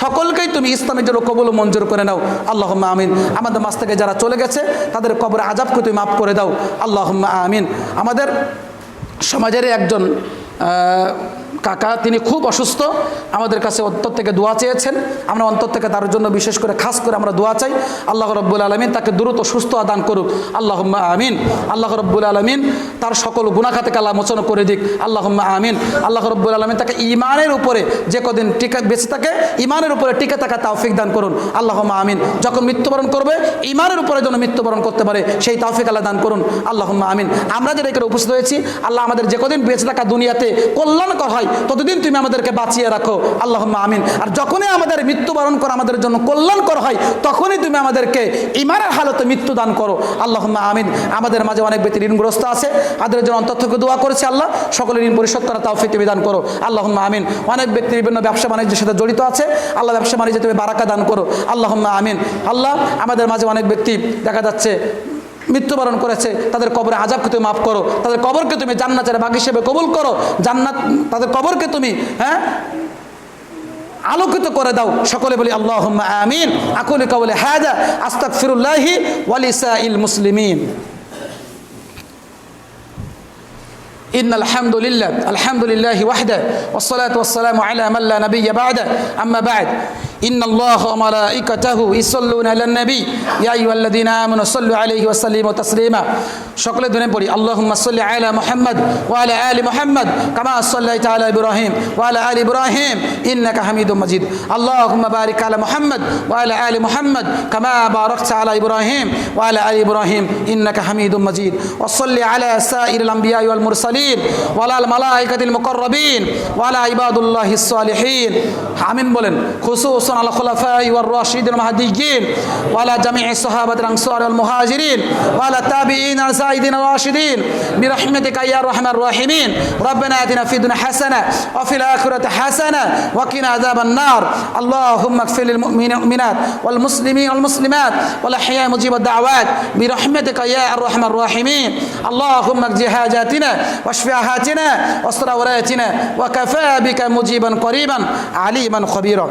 সকলকেই তুমি ইসলামের জন্য কবুল ও মঞ্জুর করে নাও, আল্লাহুম্মা আমিন। আমাদের মাঝ থেকে যারা চলে গেছে তাদের কবরে আযাবকে তুমি মাফ করে দাও, আল্লাহুম্মা আমিন। আমাদের সমাজের একজন কাকা, তিনি খুব অসুস্থ, আমাদের কাছে অন্তর থেকে দোয়া চেয়েছেন। আমরা অন্তর থেকে তার জন্য বিশেষ করে খাস করে আমরা দোয়া চাই, আল্লাহ রাব্বুল আলামিন তাকে দ্রুত সুস্থ দান করুক, আল্লাহুম্মা আমিন। আল্লাহ রাব্বুল আলামিন তার সকল গুনাহ থেকে আল্লাহ মোচন করে দিক, আল্লাহুম্মা আমিন। আল্লাহ রাব্বুল আলামিন তাকে ঈমানের উপরে যে কদিন টিকে বেঁচে থাকে, ঈমানের উপরে টিকে থাকা তৌফিক দান করুন, আল্লাহুম্মা আমিন। যখন মৃত্যুবরণ করবে ঈমানের উপরে যেন মৃত্যুবরণ করতে পারে সেই তৌফিক আল্লাহ দান করুন, আল্লাহুম্মা আমিন। আমরা যারা এখানে উপস্থিত হয়েছি, আল্লাহ আমাদের যে কদিন বেঁচে থাকা দুনিয়াতে কল্যাণকর হয় ততদিন তুমি আমাদেরকে বাঁচিয়ে রাখো, আল্লাহুম্মা আমিন। আর যখনই আমাদের মৃত্যুবরণ করা আমাদের জন্য কল্যাণকর হয় তখনই তুমি আমাদেরকে ঈমানের হালতে মৃত্যু দান করো, আল্লাহুম্মা আমিন। আমাদের মাঝে অনেক ব্যক্তি ঋণগ্রস্ত আছে, তাদের জন্য অন্তর থেকে দোয়া করেছে, আল্লাহ সকলের ঋণ পরিশোধ করা তৌফিক তুমি দান করো, আল্লাহুম্মা আমিন। অনেক ব্যক্তি বিভিন্ন ব্যবসা বাণিজ্যের সাথে জড়িত আছে, আল্লাহ ব্যবসা বাণিজ্যে তুমি বারাকা দান করো, আল্লাহুম্মা আমিন। আল্লাহ আমাদের মাঝে অনেক ব্যক্তি দেখা যাচ্ছে মৃত্যুবরণ করেছে, তাদের কবরে আযাবকে তুমি মাফ করো, তাদের কবরকে তুমি জান্নাতের বাগি হিসেবে কবুল করো, জান্নাত তাদের কবরকে তুমি আলোকিত করে দাও, সকলে বলি আল্লাহুম্মা আমিন। আকুলু কাওলি হাযা আস্তাগফিরুল্লাহি ওয়া লিসাইল মুসলিমিন। إن الحمد لله وحده والصلاة والسلام على من لا نبي بعده أما بعد إن الله وملائكته يصلون على النبي يا أيها الذين آمنوا صلوا عليه وسلموا تسليما সকলে ধরে পড়ি আল্লাহুম্মা সাল্লি আলা মুহাম্মদ ওয়া আলা আলি মুহাম্মদ কামা সাল্লাইতা আলা ইব্রাহিম ওয়া আলা আলি ইব্রাহিম ইন্নাকা হামিদুম মাজিদ আল্লাহুম্মা বারিক আলা মুহাম্মদ ওয়া আলা আলি মুহাম্মদ কামা বারাকতা আলা ইব্রাহিম ওয়া আলা আলি ইব্রাহিম ইন্নাকা হামিদুম মাজিদ ওয়া সাল্লি আলা সাইরিল আমবিয়া ওয়াল মুরসালিন ওয়া আলা মালাইকাতিল মুকাররাবিন ওয়া আলা ইবাদুল্লাহিস সালিহিন। আমিন বলেন। খুসুসান আলা খুলাফাই ওয়ার রাশিদিল মাহদিয়্যিন ওয়া আলা জামিই সাহাবাতিল আনসার ওয়াল মুহাজিরিন ওয়া আলা তাবিঈন الزائدين الراشدين برحمتك يا ارحم الراحمين. ربنا آتنا في الدنيا حسنة وفي الآخرة حسنة وقنا عذاب النار. اللهم اغفر للمؤمنات والمسلمين والمسلمات والأحياء مجيب الدعوات برحمتك يا ارحم الراحمين. اللهم اقض حاجاتنا واشف آهاتنا واستر عوراتنا وكفى بك مجيبا قريبا عليما خبيرا.